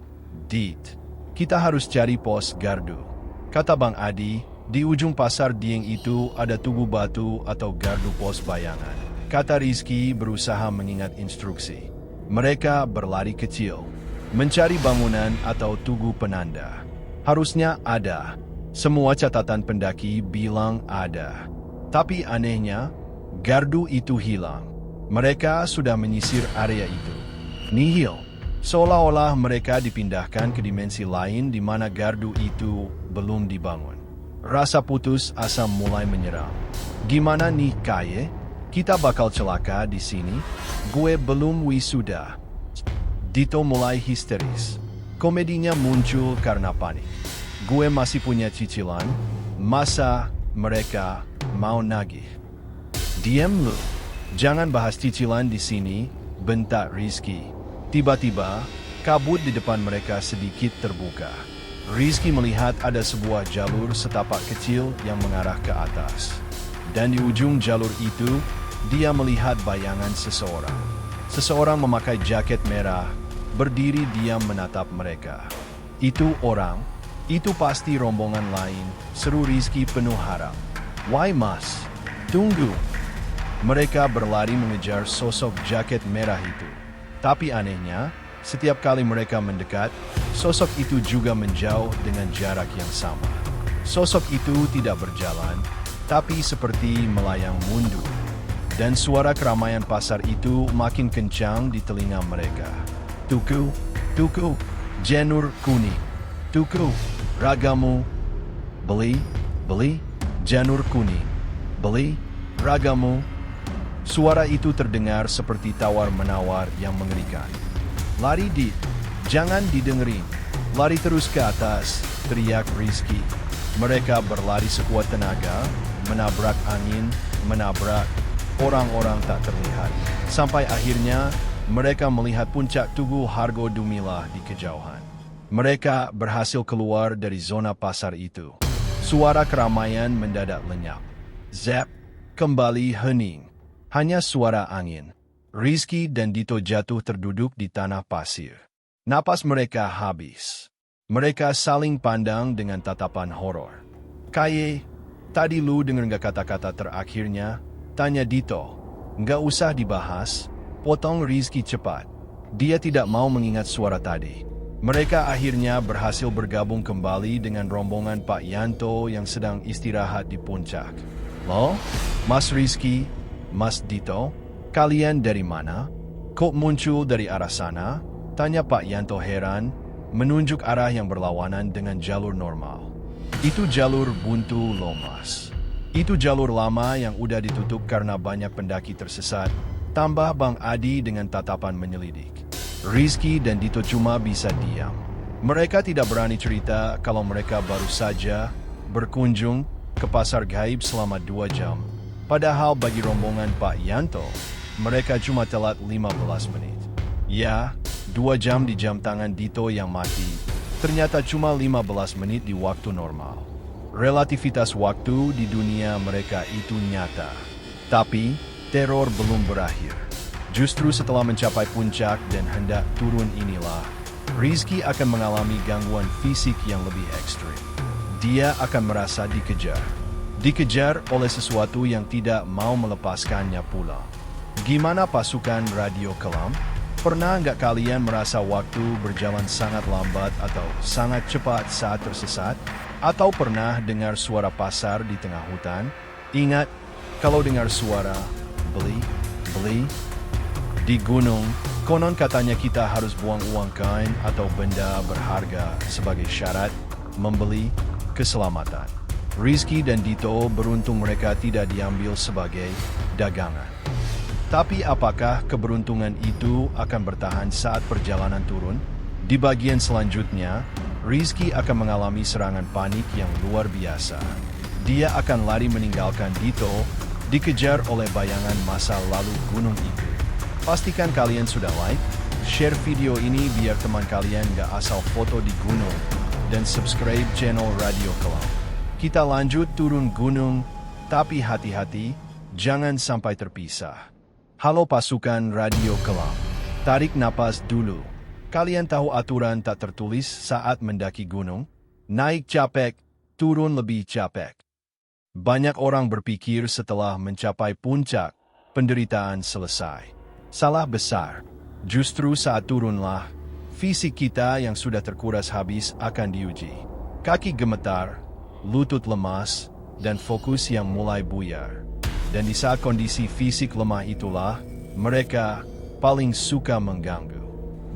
Dit. Kita harus cari pos gardu. Kata Bang Adi, di ujung pasar Dieng itu ada tugu batu atau gardu pos bayangan. Kata Rizky berusaha mengingat instruksi. Mereka berlari kecil. Mencari bangunan atau tugu penanda. Harusnya ada. Semua catatan pendaki bilang ada. Tapi anehnya, gardu itu hilang. Mereka sudah menyisir area itu. Nihil. Seolah-olah mereka dipindahkan ke dimensi lain di mana gardu itu belum dibangun. Rasa putus asa mulai menyerang. Gimana nih, Kaye? Kita bakal celaka di sini. Gue belum wisuda. Dito mulai histeris. Komedinya muncul karena panik. Gue masih punya cicilan. Masa mereka mau nagih? Diam lu. Jangan bahas cicilan di sini, bentak Rizky. Tiba-tiba, kabut di depan mereka sedikit terbuka. Rizky melihat ada sebuah jalur setapak kecil yang mengarah ke atas. Dan di ujung jalur itu, dia melihat bayangan seseorang. Seseorang memakai jaket merah, berdiri diam menatap mereka. Itu orang, itu pasti rombongan lain, seru Rizky penuh harap. Why mas? Tunggu. Mereka berlari mengejar sosok jaket merah itu. Tapi anehnya, setiap kali mereka mendekat, sosok itu juga menjauh dengan jarak yang sama. Sosok itu tidak berjalan, tapi seperti melayang mundur. Dan suara keramaian pasar itu makin kencang di telinga mereka. Tuku, tuku, janur kuning. Tuku, ragamu. Beli, beli, janur kuning. Beli, ragamu. Suara itu terdengar seperti tawar-menawar yang mengerikan. Lari Dit, jangan didengerin. Lari terus ke atas, teriak Rizky. Mereka berlari sekuat tenaga, menabrak angin, menabrak orang-orang tak terlihat. Sampai akhirnya, mereka melihat puncak Tugu Hargo Dumilah di kejauhan. Mereka berhasil keluar dari zona pasar itu. Suara keramaian mendadak lenyap. Zap, kembali hening. Hanya suara angin. Rizky dan Dito jatuh terduduk di tanah pasir. Napas mereka habis. Mereka saling pandang dengan tatapan horor. Kaye, tadi lu denger nggak kata-kata terakhirnya? Tanya Dito. Nggak usah dibahas. Potong Rizky cepat. Dia tidak mau mengingat suara tadi. Mereka akhirnya berhasil bergabung kembali dengan rombongan Pak Yanto yang sedang istirahat di puncak. Loh, Mas Rizky, Mas Dito, kalian dari mana? Kok muncul dari arah sana? Tanya Pak Yanto heran, menunjuk arah yang berlawanan dengan jalur normal. Itu jalur buntu Lomas. Itu jalur lama yang udah ditutup karena banyak pendaki tersesat. Tambah Bang Adi dengan tatapan menyelidik. Rizky dan Dito cuma bisa diam. Mereka tidak berani cerita kalau mereka baru saja berkunjung ke pasar gaib selama 2 jam. Padahal bagi rombongan Pak Yanto, mereka cuma telat 15 menit. Ya, 2 jam di jam tangan Dito yang mati, ternyata cuma 15 menit di waktu normal. Relativitas waktu di dunia mereka itu nyata. Tapi, teror belum berakhir. Justru setelah mencapai puncak dan hendak turun inilah, Rizky akan mengalami gangguan fisik yang lebih ekstrim. Dia akan merasa dikejar. Dikejar oleh sesuatu yang tidak mau melepaskannya pulang. Gimana pasukan Radio Kelam? Pernah nggak kalian merasa waktu berjalan sangat lambat atau sangat cepat saat tersesat? Atau pernah dengar suara pasar di tengah hutan? Ingat, kalau dengar suara beli, beli, di gunung, konon katanya kita harus buang uang kain atau benda berharga sebagai syarat membeli keselamatan. Rizky dan Dito beruntung mereka tidak diambil sebagai dagangan. Tapi apakah keberuntungan itu akan bertahan saat perjalanan turun? Di bagian selanjutnya, Rizky akan mengalami serangan panik yang luar biasa. Dia akan lari meninggalkan Dito, dikejar oleh bayangan masa lalu gunung itu. Pastikan kalian sudah like, share video ini biar teman kalian gak asal foto di gunung, dan subscribe channel Radio Kelam. Kita lanjut turun gunung, tapi hati-hati, jangan sampai terpisah. Halo pasukan Radio Kelam. Tarik napas dulu. Kalian tahu aturan tak tertulis saat mendaki gunung? Naik capek, turun lebih capek. Banyak orang berpikir setelah mencapai puncak, penderitaan selesai. Salah besar. Justru saat turunlah, fisik kita yang sudah terkuras habis akan diuji. Kaki gemetar, lutut lemas, dan fokus yang mulai buyar. Dan di saat kondisi fisik lemah itulah, mereka paling suka mengganggu.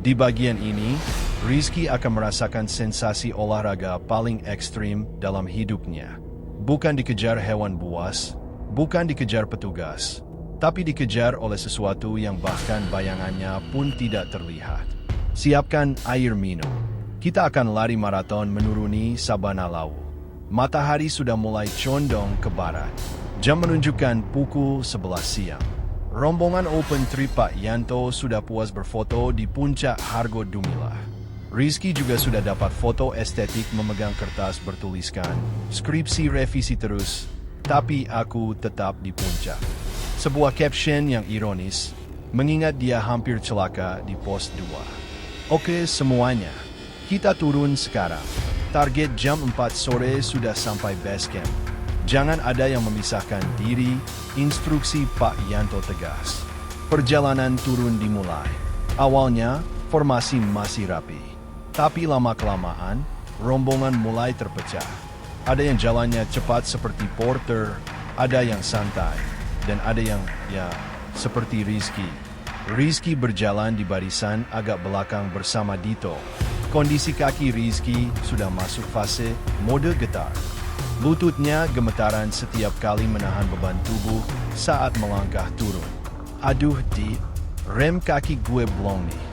Di bagian ini, Rizky akan merasakan sensasi olahraga paling ekstrim dalam hidupnya. Bukan dikejar hewan buas, bukan dikejar petugas, tapi dikejar oleh sesuatu yang bahkan bayangannya pun tidak terlihat. Siapkan air minum. Kita akan lari maraton menuruni sabana lawu. Matahari sudah mulai condong ke barat. Jam menunjukkan pukul 11 siang. Rombongan open trip Pak Yanto sudah puas berfoto di puncak Hargo Dumilah. Rizky juga sudah dapat foto estetik memegang kertas bertuliskan, skripsi revisi terus, tapi aku tetap di puncak. Sebuah caption yang ironis, mengingat dia hampir celaka di pos 2. Oke semuanya, kita turun sekarang. Target jam 4 sore sudah sampai base camp. Jangan ada yang memisahkan diri, instruksi Pak Yanto tegas. Perjalanan turun dimulai. Awalnya, formasi masih rapi. Tapi lama-kelamaan, rombongan mulai terpecah. Ada yang jalannya cepat seperti Porter, ada yang santai, dan ada yang, seperti Rizky. Rizky berjalan di barisan agak belakang bersama Dito. Kondisi kaki Rizky sudah masuk fase mode getar. Lututnya gemetaran setiap kali menahan beban tubuh saat melangkah turun. Aduh Dit, rem kaki gue blong nih.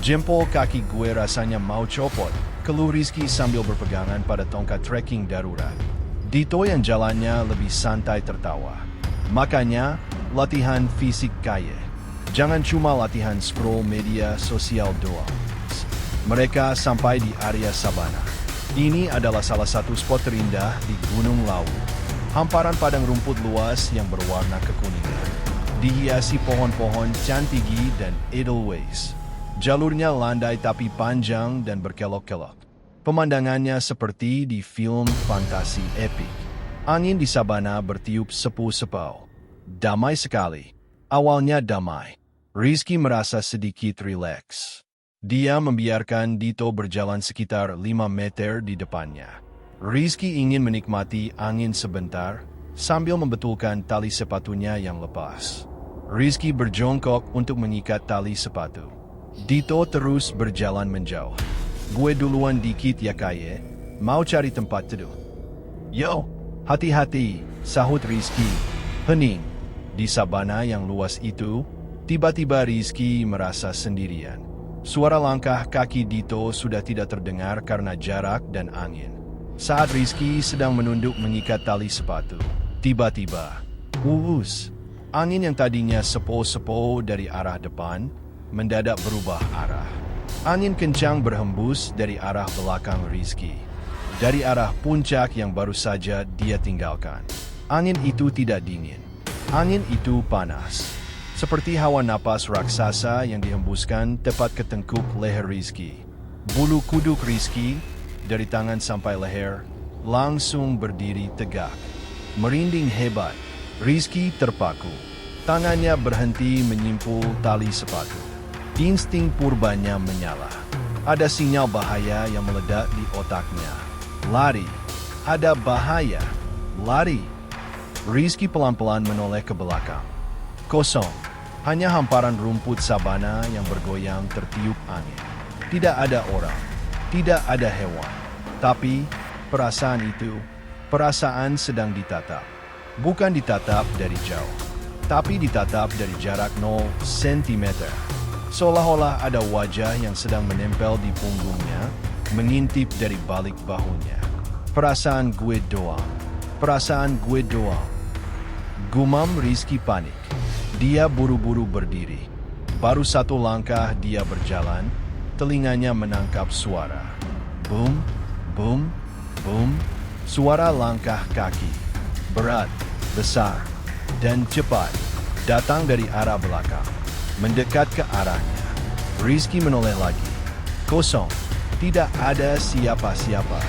Jempol kaki gue rasanya mau copot, keluh Rizky sambil berpegangan pada tongkat trekking darurat. Dito yang jalannya lebih santai tertawa. Makanya, latihan fisik kaya. Jangan cuma latihan scroll media sosial doang. Mereka sampai di area sabana. Ini adalah salah satu spot terindah di Gunung Lawu. Hamparan padang rumput luas yang berwarna kekuningan. Dihiasi pohon-pohon cantigi dan edelweiss. Jalurnya landai tapi panjang dan berkelok-kelok. Pemandangannya seperti di film fantasi epik. Angin di sabana bertiup sepu-sepau. Damai sekali. Awalnya damai. Rizky merasa sedikit rileks. Dia membiarkan Dito berjalan sekitar 5 meter di depannya. Rizky ingin menikmati angin sebentar sambil membetulkan tali sepatunya yang lepas. Rizky berjongkok untuk mengikat tali sepatu. Dito terus berjalan menjauh. Gue duluan dikit ya Kaye, mau cari tempat teduh. Yo, hati-hati, sahut Rizky. Hening. Di sabana yang luas itu, tiba-tiba Rizky merasa sendirian. Suara langkah kaki Dito sudah tidak terdengar karena jarak dan angin. Saat Rizky sedang menunduk mengikat tali sepatu, tiba-tiba, angin yang tadinya sepo-sepo dari arah depan, mendadak berubah arah. Angin kencang berhembus dari arah belakang Rizky. Dari arah puncak yang baru saja dia tinggalkan. Angin itu tidak dingin. Angin itu panas. Seperti hawa napas raksasa yang dihembuskan tepat ke tengkuk leher Rizky. Bulu kuduk Rizky, dari tangan sampai leher, langsung berdiri tegak. Merinding hebat, Rizky terpaku. Tangannya berhenti menyimpul tali sepatu. Insting purbanya menyala. Ada sinyal bahaya yang meledak di otaknya. Lari. Ada bahaya. Lari. Rizky pelan-pelan menoleh ke belakang. Kosong. Hanya hamparan rumput sabana yang bergoyang tertiup angin. Tidak ada orang, tidak ada hewan. Tapi, perasaan sedang ditatap. Bukan ditatap dari jauh, tapi ditatap dari jarak 0 cm. Seolah-olah ada wajah yang sedang menempel di punggungnya, mengintip dari balik bahunya. Perasaan gue doang. Perasaan gue doang. Gumam Rizky panik. Dia buru-buru berdiri. Baru satu langkah dia berjalan, telinganya menangkap suara. Boom, boom, boom. Suara langkah kaki. Berat, besar, dan cepat. Datang dari arah belakang. Mendekat ke arahnya. Rizky menoleh lagi. Kosong. Tidak ada siapa-siapa.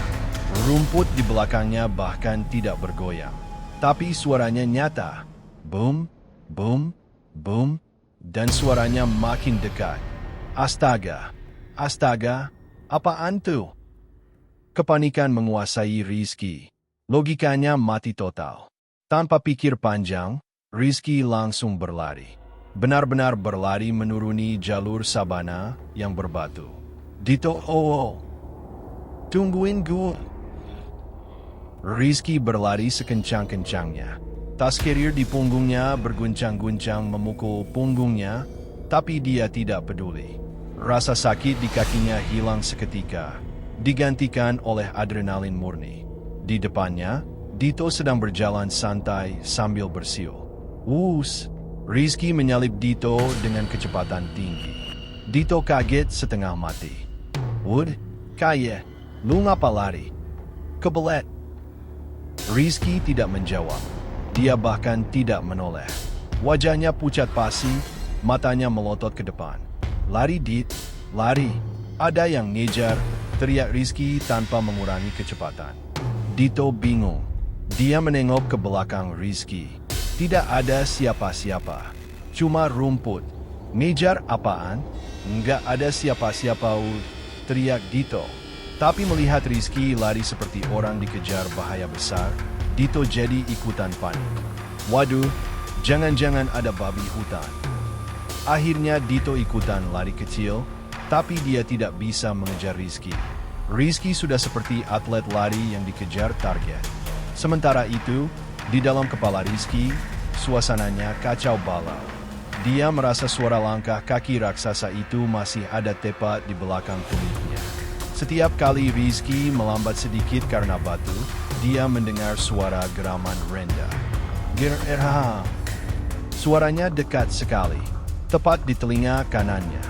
Rumput di belakangnya bahkan tidak bergoyang. Tapi suaranya nyata. Boom, boom, boom, dan suaranya makin dekat. Astaga, astaga, apaan tuh? Kepanikan menguasai Rizky. Logikanya mati total. Tanpa pikir panjang, Rizky langsung berlari. Benar-benar berlari menuruni jalur sabana yang berbatu. Dito, tungguin gue. Rizky berlari sekencang-kencangnya. Tas carrier di punggungnya berguncang-guncang memukul punggungnya, tapi dia tidak peduli. Rasa sakit di kakinya hilang seketika, digantikan oleh adrenalin murni. Di depannya, Dito sedang berjalan santai sambil bersiul. Wuss! Rizky menyalip Dito dengan kecepatan tinggi. Dito kaget setengah mati. Wood, kaya, lu ngapa lari? Kebelet. Rizky tidak menjawab. Dia bahkan tidak menoleh. Wajahnya pucat pasi, matanya melotot ke depan. Lari, Dit, lari. Ada yang ngejar, teriak Rizky tanpa mengurangi kecepatan. Dito bingung. Dia menengok ke belakang Rizky. Tidak ada siapa-siapa. Cuma rumput. Ngejar apaan? Nggak ada siapa-siapa, teriak Dito. Tapi melihat Rizky lari seperti orang dikejar bahaya besar, Dito jadi ikutan panik. Waduh, jangan-jangan ada babi hutan. Akhirnya Dito ikutan lari kecil, tapi dia tidak bisa mengejar Rizky. Rizky sudah seperti atlet lari yang dikejar target. Sementara itu, di dalam kepala Rizky, suasananya kacau balau. Dia merasa suara langkah kaki raksasa itu masih ada tepat di belakang kulitnya. Setiap kali Rizky melambat sedikit karena batu, dia mendengar suara geraman rendah. Gerah. Suaranya dekat sekali, tepat di telinga kanannya.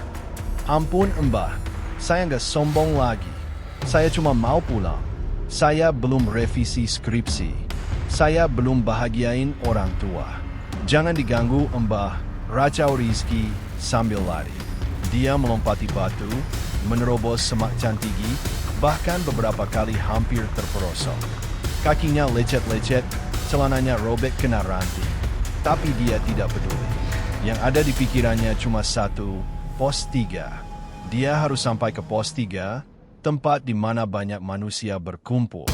Ampun Mbah, saya nggak sombong lagi. Saya cuma mau pulang. Saya belum revisi skripsi. Saya belum bahagiain orang tua. Jangan diganggu Mbah, racau Rizky sambil lari. Dia melompati batu, menerobos semak cantigi, bahkan beberapa kali hampir terperosok. Kakinya lecet-lecet, celananya robek kena ranting. Tapi dia tidak peduli. Yang ada di pikirannya cuma satu, pos 3. Dia harus sampai ke pos 3, tempat di mana banyak manusia berkumpul.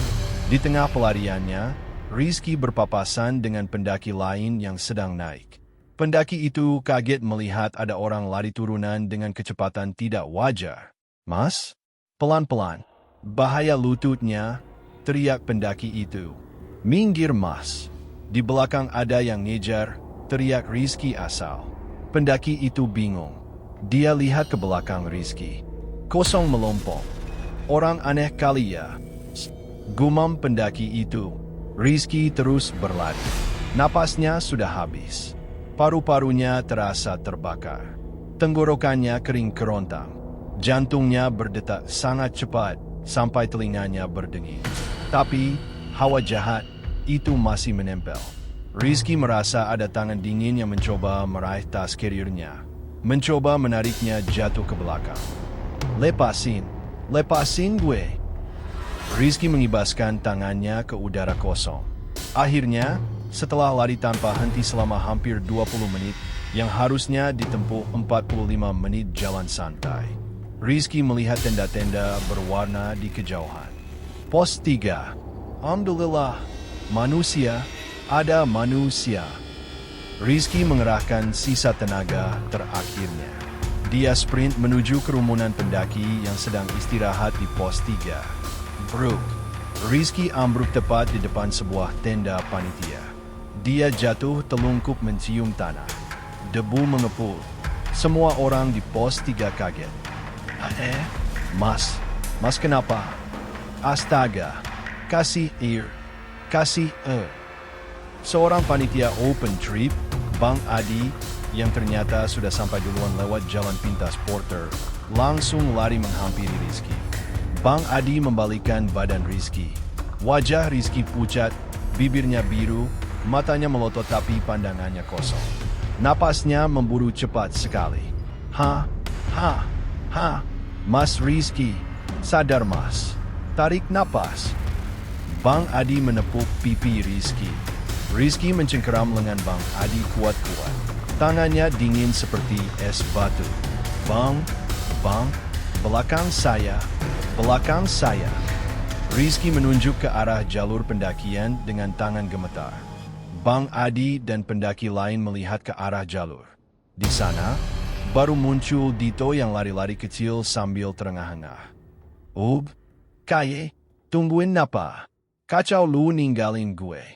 Di tengah pelariannya, Rizky berpapasan dengan pendaki lain yang sedang naik. Pendaki itu kaget melihat ada orang lari turunan dengan kecepatan tidak wajar. Mas, pelan-pelan. Bahaya lututnya, teriak pendaki itu. Minggir Mas. Di belakang ada yang ngejar, teriak Rizky asal. Pendaki itu bingung. Dia lihat ke belakang Rizky. Kosong melompong. Orang aneh kali ya. Gumam pendaki itu. Rizky terus berlari. Napasnya sudah habis. Paru-parunya terasa terbakar. Tenggorokannya kering kerontang. Jantungnya berdetak sangat cepat sampai telinganya berdenging. Tapi, hawa jahat itu masih menempel. Rizky merasa ada tangan dingin yang mencoba meraih tas carrier-nya. Mencoba menariknya jatuh ke belakang. Lepasin gue. Rizky mengibaskan tangannya ke udara kosong. Akhirnya, setelah lari tanpa henti selama hampir 20 menit, yang harusnya ditempuh 45 menit jalan santai, Rizky melihat tenda-tenda berwarna di kejauhan. Pos 3. Alhamdulillah, manusia, ada manusia. Rizky mengerahkan sisa tenaga terakhirnya. Dia sprint menuju kerumunan pendaki yang sedang istirahat di pos 3. Bruk. Rizky ambruk tepat di depan sebuah tenda panitia. Dia jatuh telungkup mencium tanah. Debu mengepul. Semua orang di pos 3 kaget. Mas kenapa? Astaga, kasih air. Seorang panitia open trip, Bang Adi, yang ternyata sudah sampai duluan lewat jalan pintas Porter, langsung lari menghampiri Rizky. Bang Adi membalikkan badan Rizky. Wajah Rizky pucat, bibirnya biru, matanya melotot tapi pandangannya kosong. Napasnya memburu cepat sekali. Mas Rizky, sadar Mas. Tarik napas. Bang Adi menepuk pipi Rizky. Rizky mencengkeram lengan Bang Adi kuat-kuat. Tangannya dingin seperti es batu. Bang, belakang saya. Rizky menunjuk ke arah jalur pendakian dengan tangan gemetar. Bang Adi dan pendaki lain melihat ke arah jalur. Di sana, baru muncul Dito yang lari-lari kecil sambil terengah-engah. Kaye, tungguin apa? Kacau lu ninggalin gue.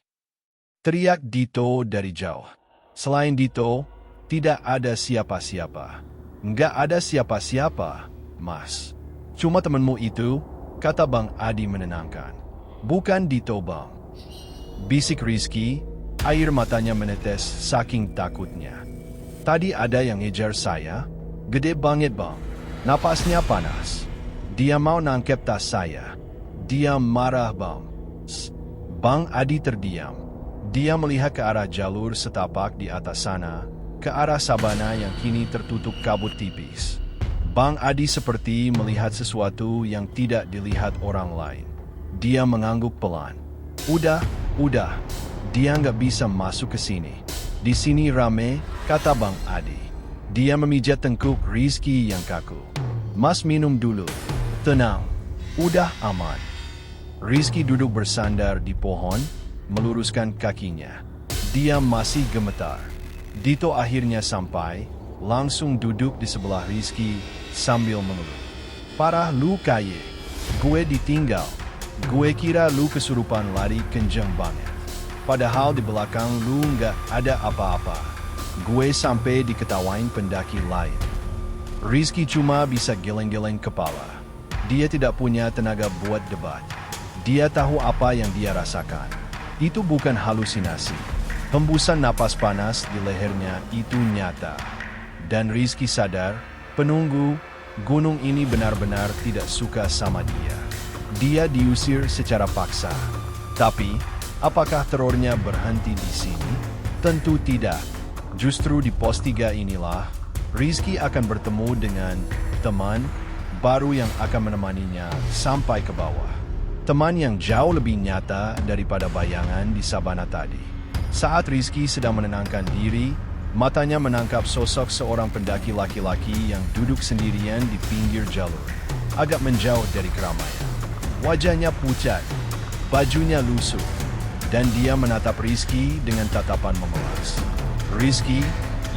Teriak Dito dari jauh. Selain Dito, tidak ada siapa-siapa. Nggak ada siapa-siapa, Mas. Cuma temenmu itu, kata Bang Adi menenangkan. Bukan Dito, Bang. Bisik Rizky, air matanya menetes saking takutnya. Tadi ada yang ngejar saya, gede banget, Bang. Napasnya panas. Dia mau nangkep tas saya. Dia marah, Bang. Bang Adi terdiam. Dia melihat ke arah jalur setapak di atas sana, ke arah sabana yang kini tertutup kabut tipis. Bang Adi seperti melihat sesuatu yang tidak dilihat orang lain. Dia mengangguk pelan. Udah. Dia nggak bisa masuk ke sini. Di sini rame, kata Bang Adi. Dia memijat tengkuk Rizky yang kaku. Mas minum dulu. Tenang. Udah aman. Rizky duduk bersandar di pohon, meluruskan kakinya. Dia masih gemetar. Dito akhirnya sampai, langsung duduk di sebelah Rizky sambil mengeluh. Parah lu kaye. Gue ditinggal. Gue kira lu kesurupan lari kenceng banget. Padahal di belakang lu nggak ada apa-apa. Gue sampai diketawain pendaki lain. Rizky cuma bisa geleng-geleng kepala. Dia tidak punya tenaga buat debat. Dia tahu apa yang dia rasakan. Itu bukan halusinasi. Hembusan napas panas di lehernya itu nyata. Dan Rizky sadar, penunggu gunung ini benar-benar tidak suka sama dia. Dia diusir secara paksa. Tapi, apakah terornya berhenti di sini? Tentu tidak. Justru di pos 3 inilah, Rizky akan bertemu dengan teman baru yang akan menemaninya sampai ke bawah. Teman yang jauh lebih nyata daripada bayangan di sabana tadi. Saat Rizky sedang menenangkan diri, matanya menangkap sosok seorang pendaki laki-laki yang duduk sendirian di pinggir jalur, agak menjauh dari keramaian. Wajahnya pucat, bajunya lusuh, dan dia menatap Rizky dengan tatapan memelas. Rizky,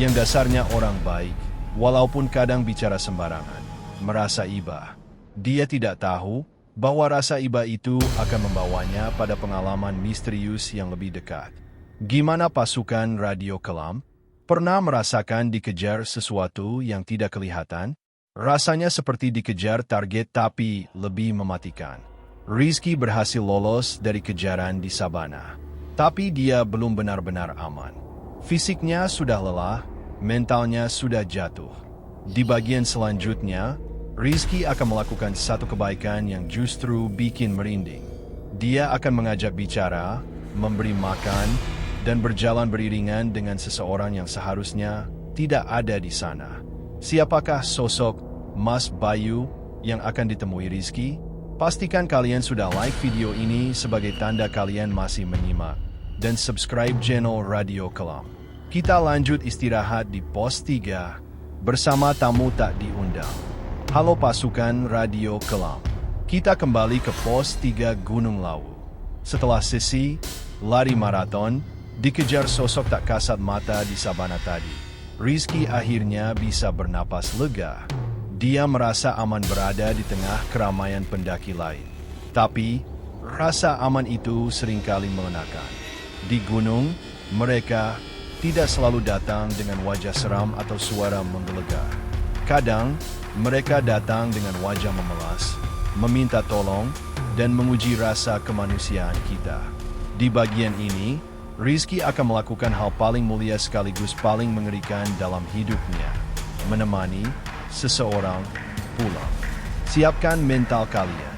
yang dasarnya orang baik, walaupun kadang bicara sembarangan, merasa iba. Dia tidak tahu bahwa rasa iba itu akan membawanya pada pengalaman misterius yang lebih dekat. Gimana pasukan radio kelam? Pernah merasakan dikejar sesuatu yang tidak kelihatan? Rasanya seperti dikejar target tapi lebih mematikan. Rizky berhasil lolos dari kejaran di sabana. Tapi dia belum benar-benar aman. Fisiknya sudah lelah, mentalnya sudah jatuh. Di bagian selanjutnya, Rizky akan melakukan satu kebaikan yang justru bikin merinding. Dia akan mengajak bicara, memberi makan, dan berjalan beriringan dengan seseorang yang seharusnya tidak ada di sana. Siapakah sosok Mas Bayu yang akan ditemui Rizky? Pastikan kalian sudah like video ini sebagai tanda kalian masih menyimak, dan subscribe channel Radio Kelam. Kita lanjut istirahat di pos 3 bersama tamu tak diundang. Halo pasukan Radio Kelam. Kita kembali ke pos 3 Gunung Lawu. Setelah sesi lari maraton, dikejar sosok tak kasat mata di sabana tadi, Rizky akhirnya bisa bernapas lega. Dia merasa aman berada di tengah keramaian pendaki lain. Tapi, rasa aman itu seringkali mengenakan. Di gunung, mereka tidak selalu datang dengan wajah seram atau suara menggelegar. Kadang, mereka datang dengan wajah memelas, meminta tolong, dan menguji rasa kemanusiaan kita. Di bagian ini, Rizky akan melakukan hal paling mulia sekaligus paling mengerikan dalam hidupnya, menemani seseorang pulang. Siapkan mental kalian.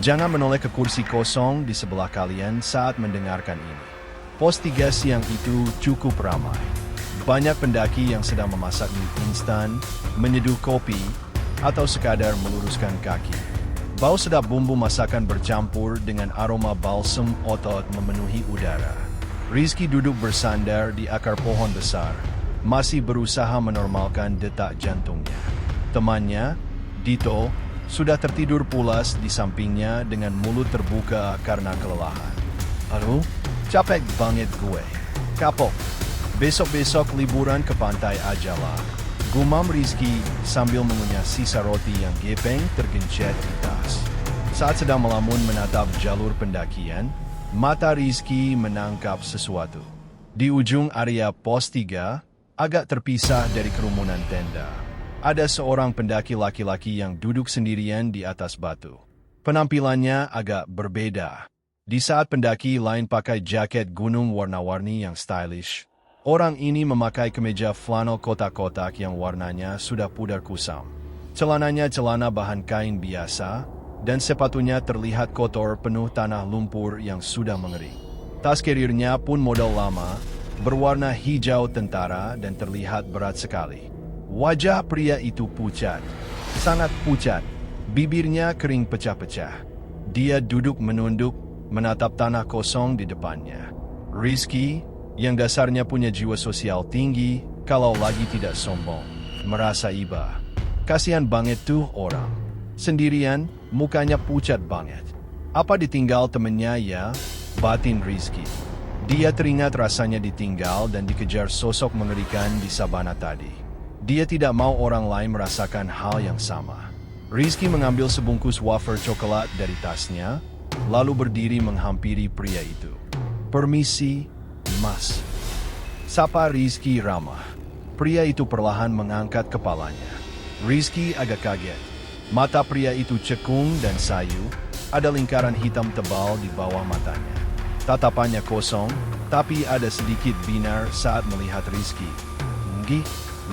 Jangan menoleh ke kursi kosong di sebelah kalian saat mendengarkan ini. Pos 3 siang itu cukup ramai. Banyak pendaki yang sedang memasak mie instan, menyeduh kopi, atau sekadar meluruskan kaki. Bau sedap bumbu masakan bercampur dengan aroma balsam otot memenuhi udara. Rizky duduk bersandar di akar pohon besar, masih berusaha menormalkan detak jantungnya. Temannya, Dito, sudah tertidur pulas di sampingnya dengan mulut terbuka karena kelelahan. Aduh, capek banget gue. Kapok. Besok-besok liburan ke pantai aja lah. Gumam Rizky sambil mengunyah sisa roti yang gepeng tergencet di tas. Saat sedang melamun menatap jalur pendakian, Mata Rizky menangkap sesuatu. Di ujung area pos 3, agak terpisah dari kerumunan tenda, ada seorang pendaki laki-laki yang duduk sendirian di atas batu. Penampilannya agak berbeda. Di saat pendaki lain pakai jaket gunung warna-warni yang stylish, orang ini memakai kemeja flanel kotak-kotak yang warnanya sudah pudar kusam. Celananya celana bahan kain biasa, dan sepatunya terlihat kotor penuh tanah lumpur yang sudah mengering. Tas kerirnya pun model lama, berwarna hijau tentara dan terlihat berat sekali. Wajah pria itu pucat, sangat pucat, bibirnya kering pecah-pecah. Dia duduk menunduk, menatap tanah kosong di depannya. Rizky, yang dasarnya punya jiwa sosial tinggi, kalau lagi tidak sombong, merasa iba. Kasihan banget tuh orang. Sendirian, mukanya pucat banget. Apa ditinggal temennya ya? Batin Rizky. Dia teringat rasanya ditinggal dan dikejar sosok mengerikan di sabana tadi. Dia tidak mau orang lain merasakan hal yang sama. Rizky mengambil sebungkus wafer coklat dari tasnya, lalu berdiri menghampiri pria itu. "Permisi, Mas." Sapa Rizky ramah. Pria itu perlahan mengangkat kepalanya. Rizky agak kaget. Mata pria itu cekung dan sayu, ada lingkaran hitam tebal di bawah matanya. Tatapannya kosong, tapi ada sedikit binar saat melihat Rizky. "Nggih,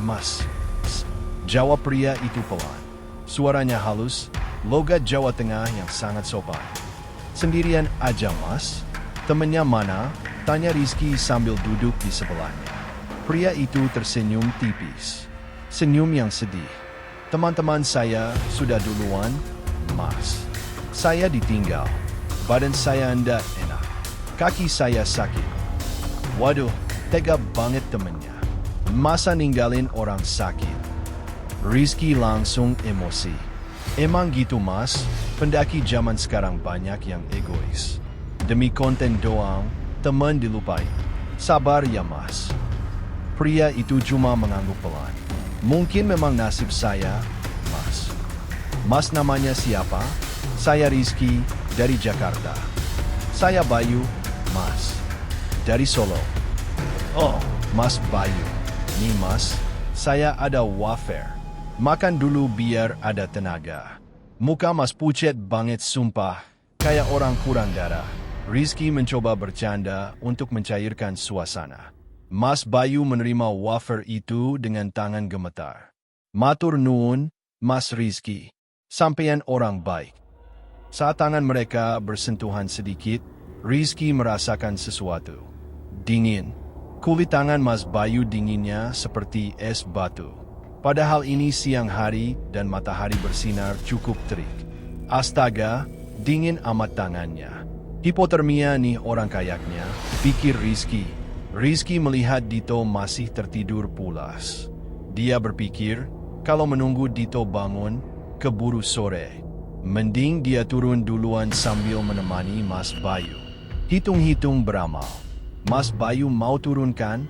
Mas," jawab pria itu pelan. Suaranya halus, logat Jawa Tengah yang sangat sopan. "Sendirian aja, Mas? Temennya mana?" tanya Rizky sambil duduk di sebelahnya. Pria itu tersenyum tipis. Senyum yang sedih. "Teman-teman saya sudah duluan, Mas. Saya ditinggal. Badan saya ndak enak. Kaki saya sakit." Waduh, tega banget temennya. Masa ninggalin orang sakit? Rizky langsung emosi. "Emang gitu, Mas? Pendaki zaman sekarang banyak yang egois. Demi konten doang, teman dilupai. Sabar ya, Mas." Pria itu cuma mengangguk pelan. "Mungkin memang nasib saya, Mas." "Mas namanya siapa?" "Saya Rizky, dari Jakarta." "Saya Bayu, Mas. Dari Solo." "Oh, Mas Bayu. Nih Mas, saya ada wafer. Makan dulu biar ada tenaga." Muka Mas pucat banget sumpah, kayak orang kurang darah. Rizky mencoba bercanda untuk mencairkan suasana. Mas Bayu menerima wafer itu dengan tangan gemetar. "Matur nuwun, Mas Rizky. Sampeyan orang baik." Saat tangan mereka bersentuhan sedikit, Rizky merasakan sesuatu. Dingin. Kulit tangan Mas Bayu dinginnya seperti es batu. Padahal ini siang hari dan matahari bersinar cukup terik. Astaga, dingin amat tangannya. Hipotermia nih orang kayaknya, pikir Rizky. Rizky melihat Dito masih tertidur pulas. Dia berpikir, kalau menunggu Dito bangun, keburu sore. Mending dia turun duluan sambil menemani Mas Bayu. Hitung-hitung beramal. "Mas Bayu mau turun kan?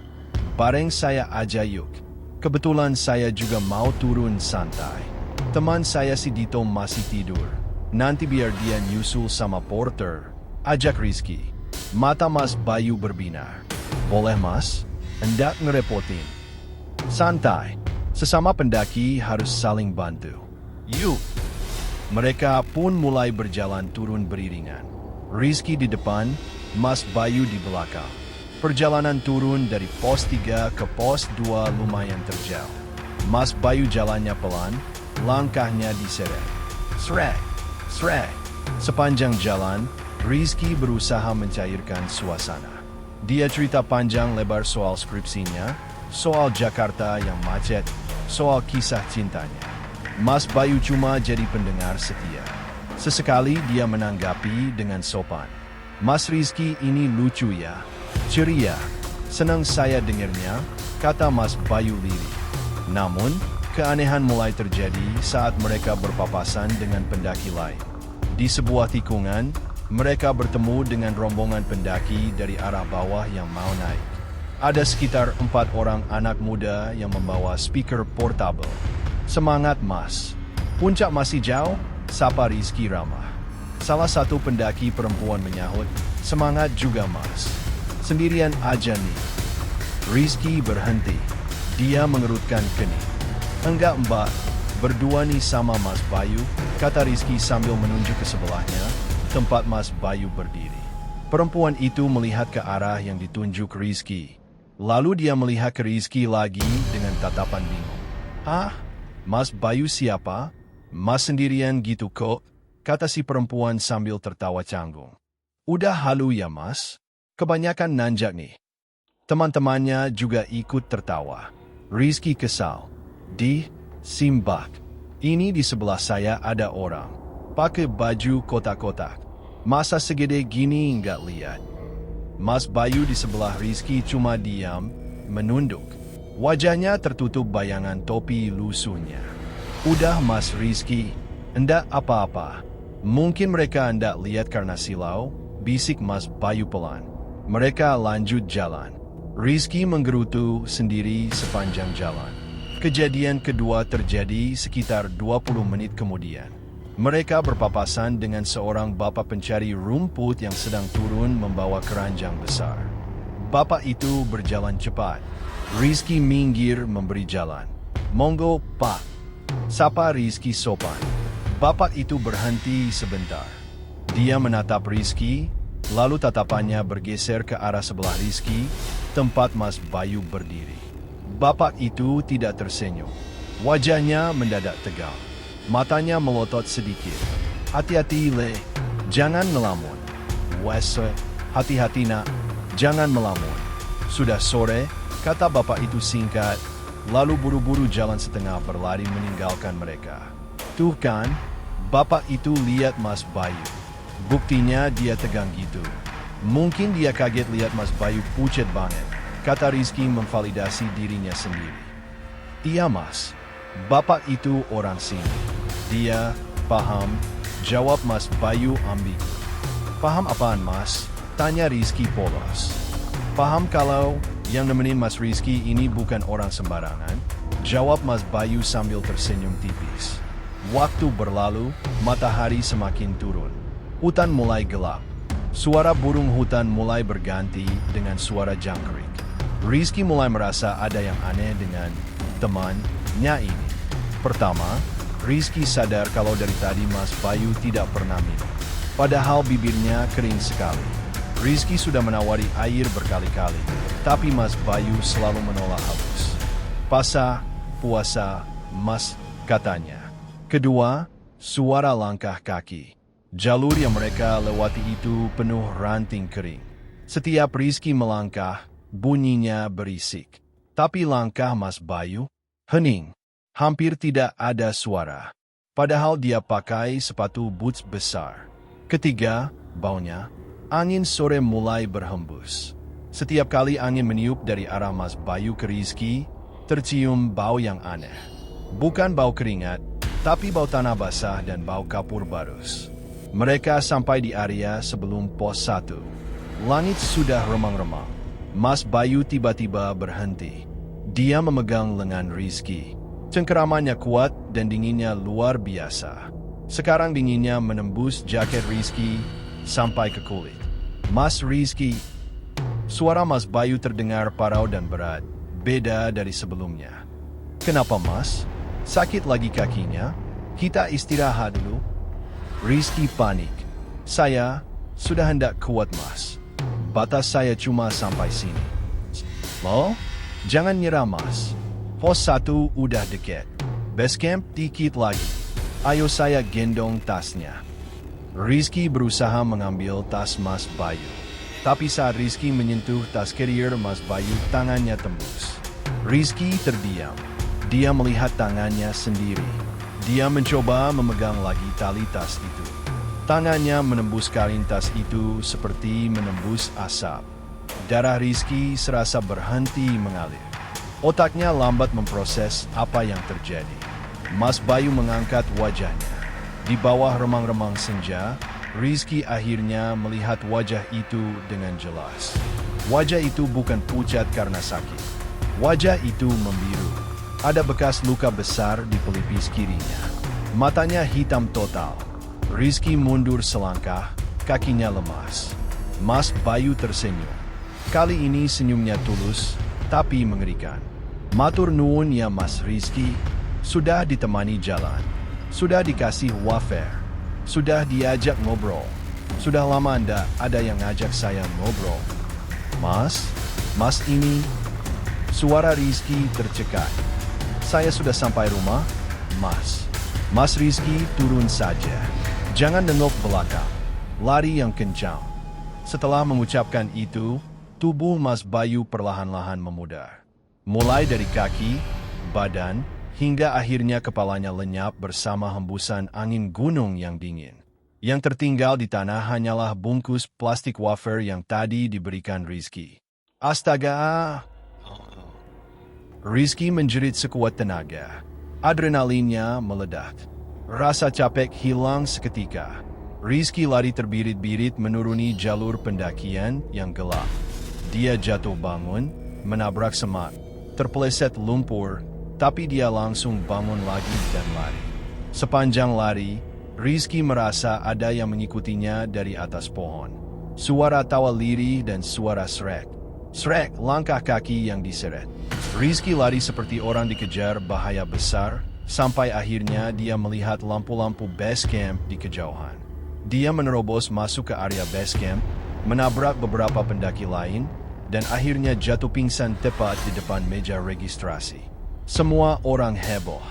Bareng saya aja yuk. Kebetulan saya juga mau turun santai. Teman saya si Dito masih tidur. Nanti biar dia nyusul sama porter," ajak Rizky. Mata Mas Bayu berbinar. "Boleh Mas? Enggak ngerepotin. Santai. Sesama pendaki harus saling bantu. Yuk." Mereka pun mulai berjalan turun beriringan. Rizky di depan, Mas Bayu di belakang. Perjalanan turun dari pos 3 ke pos 2 lumayan terjal. Mas Bayu jalannya pelan, langkahnya diseret. Srek, srek. Sepanjang jalan, Rizky berusaha mencairkan suasana. Dia cerita panjang lebar soal skripsinya, soal Jakarta yang macet, soal kisah cintanya. Mas Bayu cuma jadi pendengar setia. Sesekali dia menanggapi dengan sopan. "Mas Rizky ini lucu ya, ceria. Senang saya dengernya," kata Mas Bayu lirih. Namun, keanehan mulai terjadi saat mereka berpapasan dengan pendaki lain. Di sebuah tikungan, mereka bertemu dengan rombongan pendaki dari arah bawah yang mau naik. Ada sekitar 4 orang anak muda yang membawa speaker portable. "Semangat Mas. Puncak masih jauh," sapa Rizky ramah. Salah satu pendaki perempuan menyahut, Semangat juga Mas. Sendirian aja nih. Rizky berhenti. Dia mengerutkan kening. Enggak Mbak, berdua nih sama Mas Bayu, kata Rizky sambil menunjuk ke sebelahnya, tempat Mas Bayu berdiri. Perempuan itu melihat ke arah yang ditunjuk Rizky. Lalu dia melihat ke Rizky lagi dengan tatapan bingung. Hah? Mas Bayu siapa? Mas sendirian gitu kok, kata si perempuan sambil tertawa canggung. Udah halu ya Mas? Kebanyakan nanjak nih. Teman-temannya juga ikut tertawa. Rizky kesal. Simbak. Ini di sebelah saya ada orang. Pakai baju kotak-kotak. Masa segede gini nggak lihat? Mas Bayu di sebelah Rizky cuma diam, menunduk. Wajahnya tertutup bayangan topi lusuhnya. Udah Mas Rizky, enggak apa-apa. Mungkin mereka enggak lihat karena silau, bisik Mas Bayu pelan. Mereka lanjut jalan. Rizky menggerutu sendiri sepanjang jalan. Kejadian kedua terjadi sekitar 20 menit kemudian. Mereka berpapasan dengan seorang bapak pencari rumput yang sedang turun membawa keranjang besar. Bapak itu berjalan cepat. Rizky minggir memberi jalan. Monggo, Pak. Sapa Rizky sopan. Bapak itu berhenti sebentar. Dia menatap Rizky, lalu tatapannya bergeser ke arah sebelah Rizky, tempat Mas Bayu berdiri. Bapak itu tidak tersenyum. Wajahnya mendadak tegang. Matanya melotot sedikit. Hati-hati Le, jangan melamun. Wes, hati-hati nak, jangan melamun. Sudah sore, kata bapak itu singkat, lalu buru-buru jalan setengah berlari meninggalkan mereka. Tuh kan, bapak itu lihat Mas Bayu. Buktinya dia tegang gitu. Mungkin dia kaget lihat Mas Bayu pucat banget, kata Rizky memvalidasi dirinya sendiri. Iya Mas, bapak itu orang sini. Dia paham, jawab Mas Bayu ambigu. Paham apaan Mas? Tanya Rizky polos. Paham kalau yang nemenin Mas Rizky ini bukan orang sembarangan? Jawab Mas Bayu sambil tersenyum tipis. Waktu berlalu, matahari semakin turun. Hutan mulai gelap. Suara burung hutan mulai berganti dengan suara jangkrik. Rizky mulai merasa ada yang aneh dengan temannya ini. Pertama, Rizky sadar kalau dari tadi Mas Bayu tidak pernah minum. Padahal bibirnya kering sekali. Rizky sudah menawari air berkali-kali, tapi Mas Bayu selalu menolak halus. Puasa, Mas, katanya. Kedua, suara langkah kaki. Jalur yang mereka lewati itu penuh ranting kering. Setiap Rizky melangkah, bunyinya berisik. Tapi langkah Mas Bayu, hening. Hampir tidak ada suara. Padahal dia pakai sepatu boots besar. Ketiga, baunya. Angin sore mulai berhembus. Setiap kali angin meniup dari arah Mas Bayu ke Rizky, tercium bau yang aneh. Bukan bau keringat, tapi bau tanah basah dan bau kapur barus. Mereka sampai di area sebelum pos 1. Langit sudah remang-remang. Mas Bayu tiba-tiba berhenti. Dia memegang lengan Rizky. Cengkeramannya kuat dan dinginnya luar biasa. Sekarang dinginnya menembus jaket Rizky sampai ke kulit. Mas Rizky. Suara Mas Bayu terdengar parau dan berat, beda dari sebelumnya. Kenapa Mas? Sakit lagi kakinya? Kita istirahat dulu. Rizky panik. Saya sudah hendak kuat Mas. Batas saya cuma sampai sini. Oh, jangan nyerah Mas. Pos 1 udah deket. Base camp dikit lagi. Ayo saya gendong tasnya. Rizky berusaha mengambil tas Mas Bayu. Tapi saat Rizky menyentuh tas carrier Mas Bayu, tangannya tembus. Rizky terdiam. Dia melihat tangannya sendiri. Dia mencoba memegang lagi tali tas itu. Tangannya menembus kain tas itu seperti menembus asap. Darah Rizky serasa berhenti mengalir. Otaknya lambat memproses apa yang terjadi. Mas Bayu mengangkat wajahnya. Di bawah remang-remang senja, Rizky akhirnya melihat wajah itu dengan jelas. Wajah itu bukan pucat karena sakit. Wajah itu membiru. Ada bekas luka besar di pelipis kirinya. Matanya hitam total. Rizky mundur selangkah, kakinya lemas. Mas Bayu tersenyum. Kali ini senyumnya tulus, tapi mengerikan. Matur nuwun ya Mas Rizky, sudah ditemani jalan, sudah dikasih wafer, sudah diajak ngobrol. Sudah lama ndak ada yang ngajak saya ngobrol. Mas ini, suara Rizky tercekat. Saya sudah sampai rumah, Mas. Mas Rizky turun saja. Jangan nengok belakang. Lari yang kencang. Setelah mengucapkan itu, tubuh Mas Bayu perlahan-lahan memudar. Mulai dari kaki, badan, hingga akhirnya kepalanya lenyap bersama hembusan angin gunung yang dingin. Yang tertinggal di tanah hanyalah bungkus plastik wafer yang tadi diberikan Rizky. Astaga! Rizky menjerit sekuat tenaga. Adrenalinnya meledak. Rasa capek hilang seketika. Rizky lari terbirit-birit menuruni jalur pendakian yang gelap. Dia jatuh bangun, menabrak semak, terpeleset lumpur, tapi dia langsung bangun lagi dan lari. Sepanjang lari, Rizky merasa ada yang mengikutinya dari atas pohon. Suara tawa lirih dan suara srek. Srek, langkah kaki yang diseret. Rizky lari seperti orang dikejar bahaya besar, sampai akhirnya dia melihat lampu-lampu base camp di kejauhan. Dia menerobos masuk ke area base camp, menabrak beberapa pendaki lain, dan akhirnya jatuh pingsan tepat di depan meja registrasi. Semua orang heboh.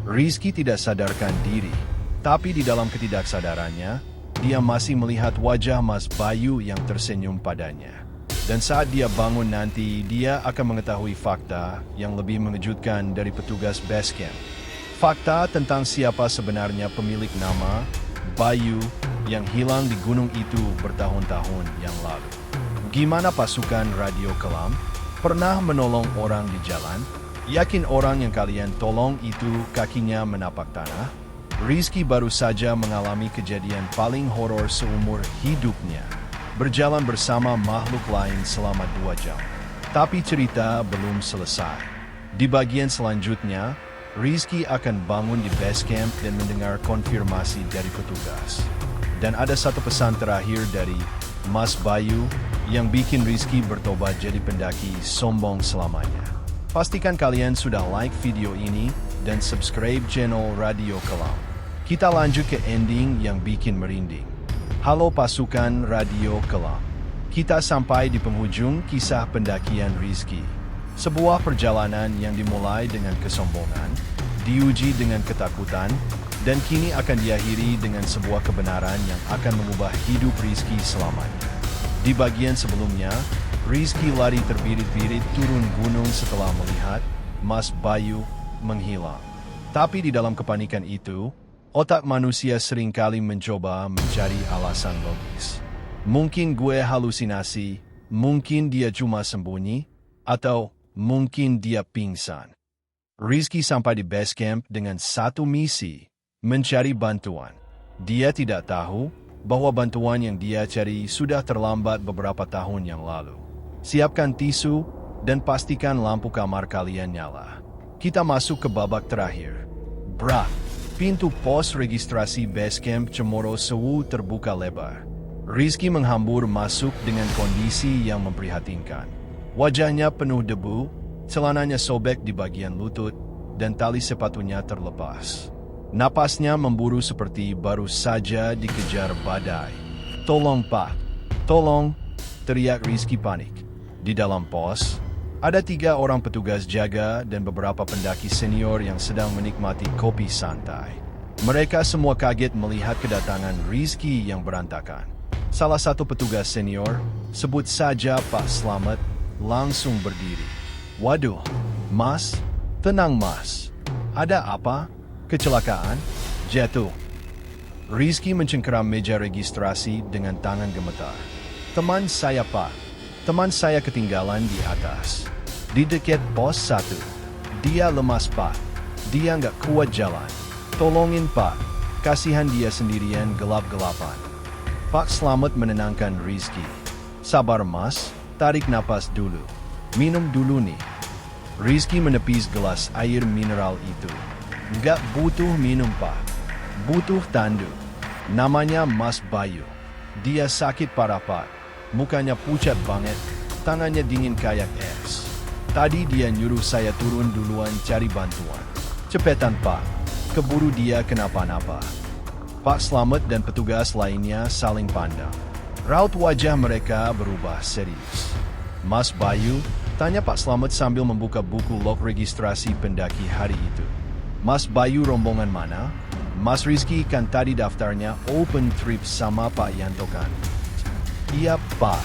Rizky tidak sadarkan diri, tapi di dalam ketidaksadarannya, dia masih melihat wajah Mas Bayu yang tersenyum padanya. Dan saat dia bangun nanti, dia akan mengetahui fakta yang lebih mengejutkan dari petugas base camp. Fakta tentang siapa sebenarnya pemilik nama Bayu yang hilang di gunung itu bertahun-tahun yang lalu. Gimana pasukan Radio Kelam? Pernah menolong orang di jalan? Yakin orang yang kalian tolong itu kakinya menapak tanah? Rizky baru saja mengalami kejadian paling horor seumur hidupnya. Berjalan bersama makhluk lain selama 2 jam. Tapi cerita belum selesai. Di bagian selanjutnya, Rizky akan bangun di base camp dan mendengar konfirmasi dari petugas. Dan ada satu pesan terakhir dari Mas Bayu yang bikin Rizky bertobat jadi pendaki sombong selamanya. Pastikan kalian sudah like video ini dan subscribe channel Radio Kelam. Kita lanjut ke ending yang bikin merinding. Halo pasukan Radio Kelam. Kita sampai di penghujung kisah pendakian Rizky. Sebuah perjalanan yang dimulai dengan kesombongan, diuji dengan ketakutan, dan kini akan diakhiri dengan sebuah kebenaran yang akan mengubah hidup Rizky selamanya. Di bagian sebelumnya, Rizky lari terbirit-birit turun gunung setelah melihat Mas Bayu menghilang. Tapi di dalam kepanikan itu, otak manusia seringkali mencoba mencari alasan logis. Mungkin gue halusinasi, mungkin dia cuma sembunyi, atau mungkin dia pingsan. Rizky sampai di base camp dengan satu misi, mencari bantuan. Dia tidak tahu bahwa bantuan yang dia cari sudah terlambat beberapa tahun yang lalu. Siapkan tisu dan pastikan lampu kamar kalian nyala. Kita masuk ke babak terakhir. Brak! Pintu pos registrasi base camp Cemoro Sewu terbuka lebar. Rizky menghambur masuk dengan kondisi yang memprihatinkan. Wajahnya penuh debu, celananya sobek di bagian lutut, dan tali sepatunya terlepas. Napasnya memburu seperti baru saja dikejar badai. Tolong Pak, tolong, teriak Rizky panik. Di dalam pos, ada 3 orang petugas jaga dan beberapa pendaki senior yang sedang menikmati kopi santai. Mereka semua kaget melihat kedatangan Rizky yang berantakan. Salah satu petugas senior, sebut saja Pak Slamet, langsung berdiri. Waduh, Mas, tenang Mas. Ada apa? Kecelakaan? Jatuh. Rizky mencengkeram meja registrasi dengan tangan gemetar. Teman saya Pak, teman saya ketinggalan di atas. Di dekat pos 1. Dia lemas Pak, dia nggak kuat jalan. Tolongin Pak, kasihan dia sendirian gelap-gelapan. Pak Slamet menenangkan Rizky. Sabar Mas, tarik napas dulu. Minum dulu nih. Rizky menepis gelas air mineral itu. Nggak butuh minum Pak, butuh tandu. Namanya Mas Bayu. Dia sakit parah Pak. Mukanya pucat banget, tangannya dingin kayak es. Tadi dia nyuruh saya turun duluan cari bantuan. Cepetan Pak, keburu dia kenapa-napa. Pak Slamet dan petugas lainnya saling pandang. Raut wajah mereka berubah serius. Mas Bayu, tanya Pak Slamet sambil membuka buku log registrasi pendaki hari itu. Mas Bayu rombongan mana? Mas Rizky kan tadi daftarnya open trip sama Pak Yanto kan? Iya Pak,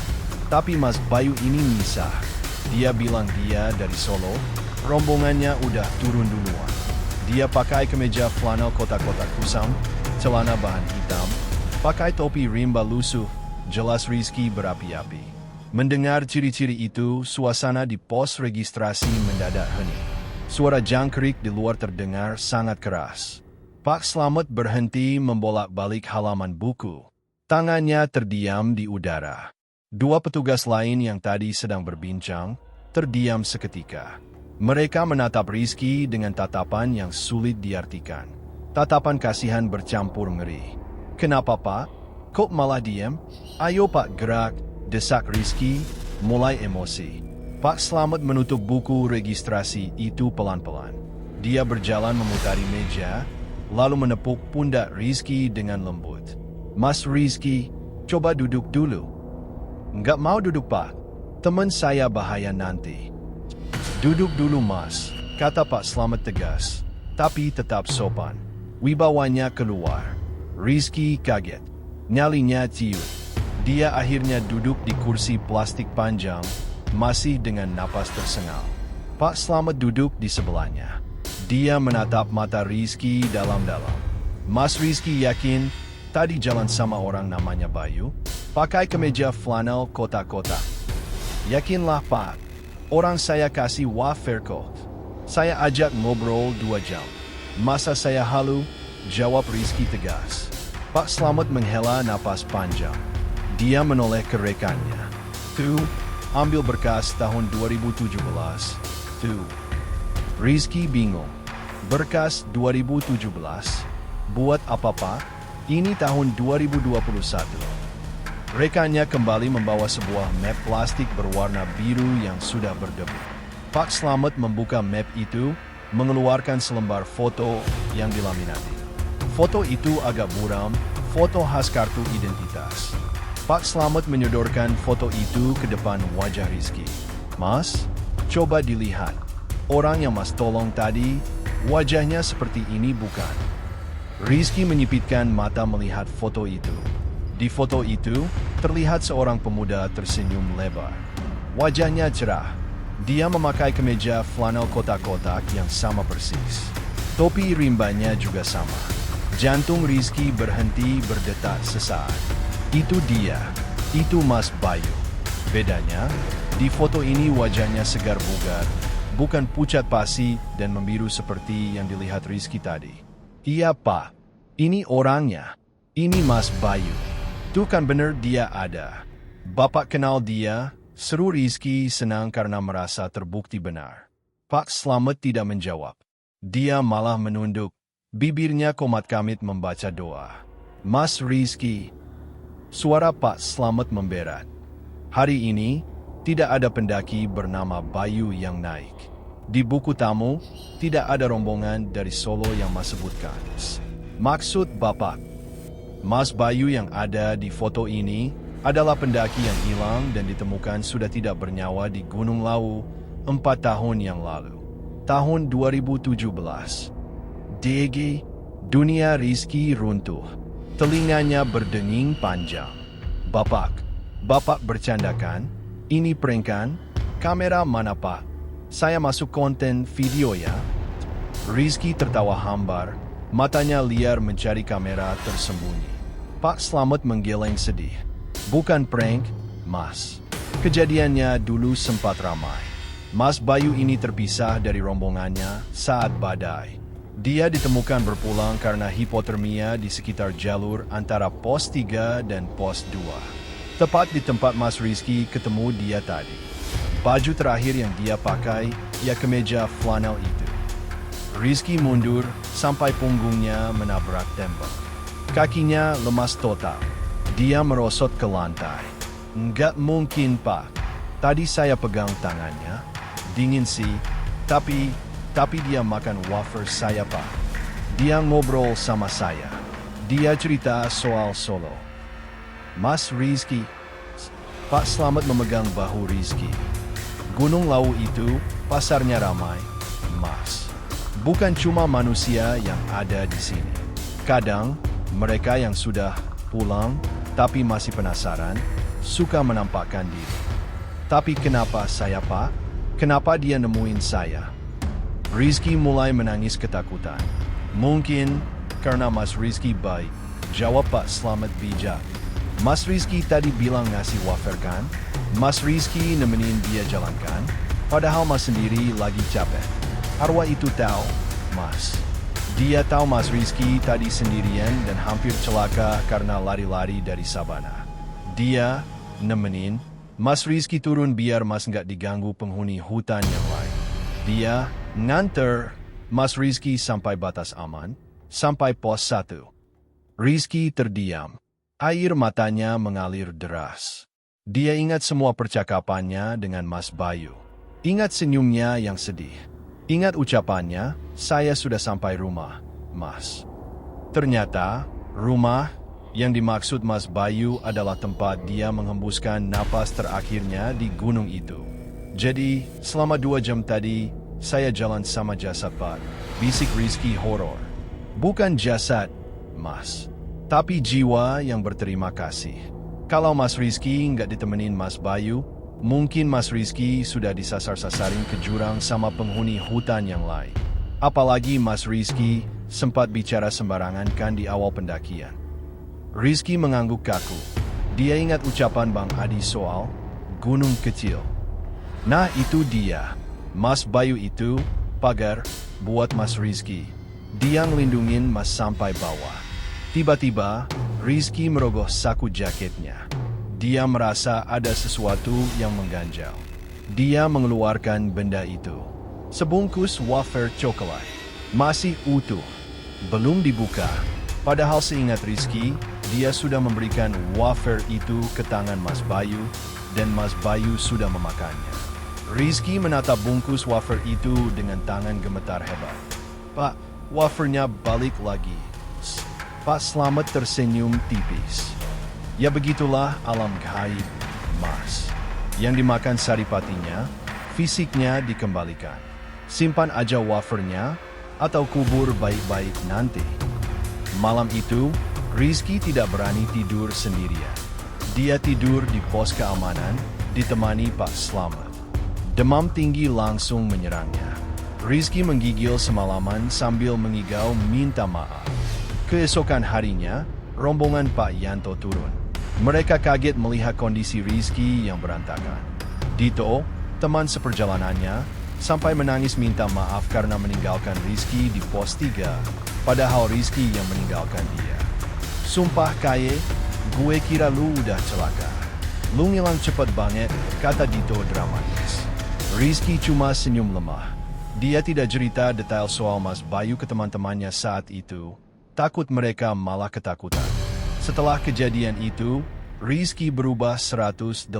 tapi Mas Bayu ini misah. Dia bilang dia dari Solo, rombongannya udah turun duluan. Dia pakai kemeja flanel kotak-kotak kusam, celana bahan hitam, pakai topi rimba lusuh, jelas Rizky berapi-api. Mendengar ciri-ciri itu, suasana di pos registrasi mendadak hening. Suara jangkrik di luar terdengar sangat keras. Pak Slamet berhenti membolak-balik halaman buku. Tangannya terdiam di udara. Dua petugas lain yang tadi sedang berbincang, terdiam seketika. Mereka menatap Rizky dengan tatapan yang sulit diartikan. Tatapan kasihan bercampur ngeri. Kenapa Pak? Kok malah diam? Ayo Pak gerak, desak Rizky, mulai emosi. Pak Slamet menutup buku registrasi itu pelan-pelan. Dia berjalan memutari meja, lalu menepuk pundak Rizky dengan lembut. Mas Rizky, coba duduk dulu. Nggak mau duduk Pak, teman saya bahaya nanti. Duduk dulu Mas, kata Pak Slamet tegas, tapi tetap sopan. Wibawanya keluar. Rizky kaget. Nyalinya ciut. Dia akhirnya duduk di kursi plastik panjang, masih dengan napas tersengal. Pak Slamet duduk di sebelahnya. Dia menatap mata Rizky dalam-dalam. Mas Rizky yakin tadi jalan sama orang namanya Bayu? Pakai kemeja flanel kotak-kotak. Yakinlah Pak, orang saya kasih fur coat. Saya ajak ngobrol 2 jam. Masa saya halu? Jawab Rizky tegas. Pak Slamet menghela napas panjang. Dia menoleh ke rekannya. Tuh, ambil berkas tahun 2017. Tuh. Rizky bingung. Berkas 2017? Buat apa Pak? Ini tahun 2021. Rekannya kembali membawa sebuah map plastik berwarna biru yang sudah berdebu. Pak Slamet membuka map itu, mengeluarkan selembar foto yang dilaminati. Foto itu agak buram, foto khas kartu identitas. Pak Slamet menyodorkan foto itu ke depan wajah Rizky. Mas, coba dilihat. Orang yang Mas tolong tadi, wajahnya seperti ini bukan? Rizky menyipitkan mata melihat foto itu. Di foto itu, terlihat seorang pemuda tersenyum lebar. Wajahnya cerah. Dia memakai kemeja flanel kotak-kotak yang sama persis. Topi rimbanya juga sama. Jantung Rizky berhenti berdetak sesaat. Itu dia. Itu Mas Bayu. Bedanya, di foto ini wajahnya segar bugar, bukan pucat pasi dan membiru seperti yang dilihat Rizky tadi. Iya Pak, ini orangnya. Ini Mas Bayu. Tuh kan bener dia ada. Bapak kenal dia, seru Rizky senang karena merasa terbukti benar. Pak Slamet tidak menjawab. Dia malah menunduk. Bibirnya komat kamit membaca doa. Mas Rizky. Suara Pak Slamet memberat. Hari ini, tidak ada pendaki bernama Bayu yang naik. Di buku tamu, tidak ada rombongan dari Solo yang Mas sebutkan. Maksud Bapak, Mas Bayu yang ada di foto ini adalah pendaki yang hilang dan ditemukan sudah tidak bernyawa di Gunung Lawu 4 tahun yang lalu. Tahun 2017. DG, dunia Rizky runtuh. Telinganya berdenging panjang. Bapak bercanda kan? Ini prank kan? Kamera mana Pak? Saya masuk konten video ya. Rizky tertawa hambar, matanya liar mencari kamera tersembunyi. Pak Slamet menggeleng sedih. Bukan prank, Mas. Kejadiannya dulu sempat ramai. Mas Bayu ini terpisah dari rombongannya saat badai. Dia ditemukan berpulang karena hipotermia di sekitar jalur antara pos 3 dan pos 2. Tepat di tempat Mas Rizky ketemu dia tadi. Baju terakhir yang dia pakai, ya kemeja flanel itu. Rizky mundur sampai punggungnya menabrak tembok. Kakinya lemas total. Dia merosot ke lantai. Nggak mungkin, Pak. Tadi saya pegang tangannya. Dingin sih, tapi dia makan wafer saya, Pak. Dia ngobrol sama saya. Dia cerita soal Solo. Mas Rizky. Pak Slamet memegang bahu Rizky. Gunung Lawu itu pasarnya ramai, Mas. Bukan cuma manusia yang ada di sini. Kadang mereka yang sudah pulang tapi masih penasaran suka menampakkan diri. Tapi kenapa saya, Pak? Kenapa dia nemuin saya? Rizky mulai menangis ketakutan. Mungkin karena Mas Rizky baik. Jawab Pak Slamet bijak. Mas Rizky tadi bilang ngasih wafer kan? Mas Rizky nemenin dia jalankan, padahal Mas sendiri lagi capek. Arwah itu tahu, Mas. Dia tahu Mas Rizky tadi sendirian dan hampir celaka karena lari-lari dari sabana. Dia nemenin Mas Rizky turun biar Mas nggak diganggu penghuni hutan yang lain. Dia nganter Mas Rizky sampai batas aman, sampai pos 1. Rizky terdiam. Air matanya mengalir deras. Dia ingat semua percakapannya dengan Mas Bayu. Ingat senyumnya yang sedih. Ingat ucapannya, saya sudah sampai rumah, Mas. Ternyata, rumah yang dimaksud Mas Bayu adalah tempat dia menghembuskan napas terakhirnya di gunung itu. Jadi, selama 2 jam tadi, saya jalan sama jasad, Pak. Bisik Rizky horor. Bukan jasad, Mas. Tapi jiwa yang berterima kasih. Kalau Mas Rizky nggak ditemenin Mas Bayu, mungkin Mas Rizky sudah disasar-sasarin ke jurang sama penghuni hutan yang lain. Apalagi Mas Rizky sempat bicara sembarangan kan di awal pendakian. Rizky mengangguk kaku. Dia ingat ucapan Bang Adi soal gunung kecil. Nah itu dia. Mas Bayu itu pagar buat Mas Rizky. Dia ngelindungin Mas sampai bawah. Tiba-tiba, Rizky merogoh saku jaketnya. Dia merasa ada sesuatu yang mengganjal. Dia mengeluarkan benda itu. Sebungkus wafer coklat. Masih utuh. Belum dibuka. Padahal seingat Rizky, dia sudah memberikan wafer itu ke tangan Mas Bayu, dan Mas Bayu sudah memakannya. Rizky menatap bungkus wafer itu dengan tangan gemetar hebat. Pak, wafernya balik lagi. Pak Slamet tersenyum tipis. Ya begitulah alam gaib, Mas. Yang dimakan saripatinya, fisiknya dikembalikan. Simpan aja wafernya, atau kubur baik-baik nanti. Malam itu, Rizky tidak berani tidur sendirian. Dia tidur di pos keamanan, ditemani Pak Slamet. Demam tinggi langsung menyerangnya. Rizky menggigil semalaman sambil mengigau minta maaf. Keesokan harinya, rombongan Pak Yanto turun. Mereka kaget melihat kondisi Rizky yang berantakan. Dito, teman seperjalanannya, sampai menangis minta maaf karena meninggalkan Rizky di pos 3, padahal Rizky yang meninggalkan dia. Sumpah Kaye, gue kira lu udah celaka. Lu ngilang cepet banget, kata Dito dramatis. Rizky cuma senyum lemah. Dia tidak cerita detail soal Mas Bayu ke teman-temannya saat itu. Takut mereka malah ketakutan. Setelah kejadian itu, Rizky berubah 180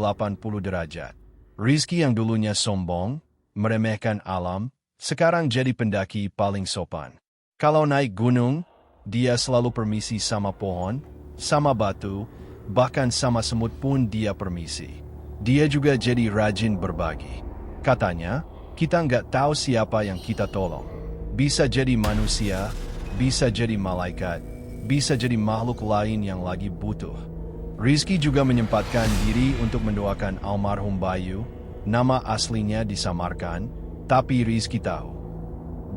derajat. Rizky yang dulunya sombong, meremehkan alam, sekarang jadi pendaki paling sopan. Kalau naik gunung, dia selalu permisi sama pohon, sama batu, bahkan sama semut pun dia permisi. Dia juga jadi rajin berbagi. Katanya, kita nggak tahu siapa yang kita tolong. Bisa jadi manusia, bisa jadi malaikat, bisa jadi makhluk lain yang lagi butuh. Rizky juga menyempatkan diri untuk mendoakan almarhum Bayu. Nama aslinya disamarkan, tapi Rizky tahu.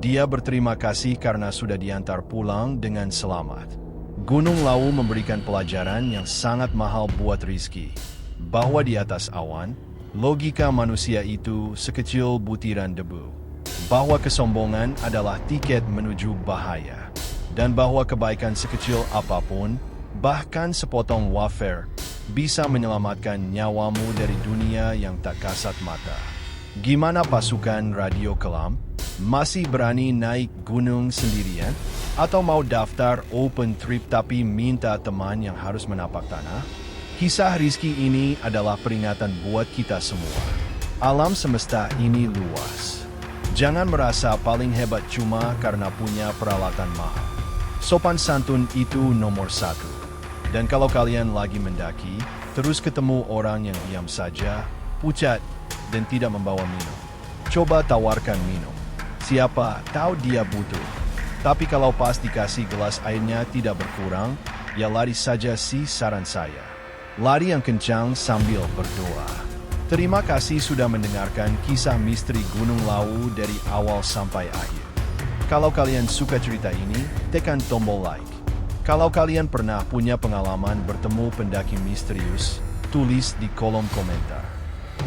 Dia berterima kasih karena sudah diantar pulang dengan selamat. Gunung Lawu memberikan pelajaran yang sangat mahal buat Rizky. Bahwa di atas awan, logika manusia itu sekecil butiran debu. Bahwa kesombongan adalah tiket menuju bahaya. Dan bahwa kebaikan sekecil apapun, bahkan sepotong wafer, bisa menyelamatkan nyawamu dari dunia yang tak kasat mata. Gimana pasukan Radio Kelam? Masih berani naik gunung sendirian? Atau mau daftar open trip tapi minta teman yang harus menapak tanah? Kisah Rizky ini adalah peringatan buat kita semua. Alam semesta ini luas. Jangan merasa paling hebat cuma karena punya peralatan mahal. Sopan santun itu nomor satu. Dan kalau kalian lagi mendaki, terus ketemu orang yang diam saja, pucat, dan tidak membawa minum, coba tawarkan minum. Siapa tahu dia butuh. Tapi kalau pas dikasih gelas airnya tidak berkurang, ya lari saja sih saran saya. Lari yang kencang sambil berdoa. Terima kasih sudah mendengarkan kisah misteri Gunung Lawu dari awal sampai akhir. Kalau kalian suka cerita ini, tekan tombol like. Kalau kalian pernah punya pengalaman bertemu pendaki misterius, tulis di kolom komentar.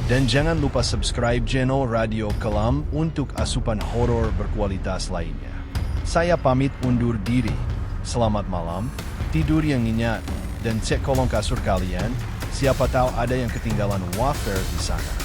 Dan jangan lupa subscribe channel Radio Kelam untuk asupan horor berkualitas lainnya. Saya pamit undur diri. Selamat malam, tidur yang nyenyak, dan cek kolong kasur kalian. Siapa tahu ada yang ketinggalan wafer di sana.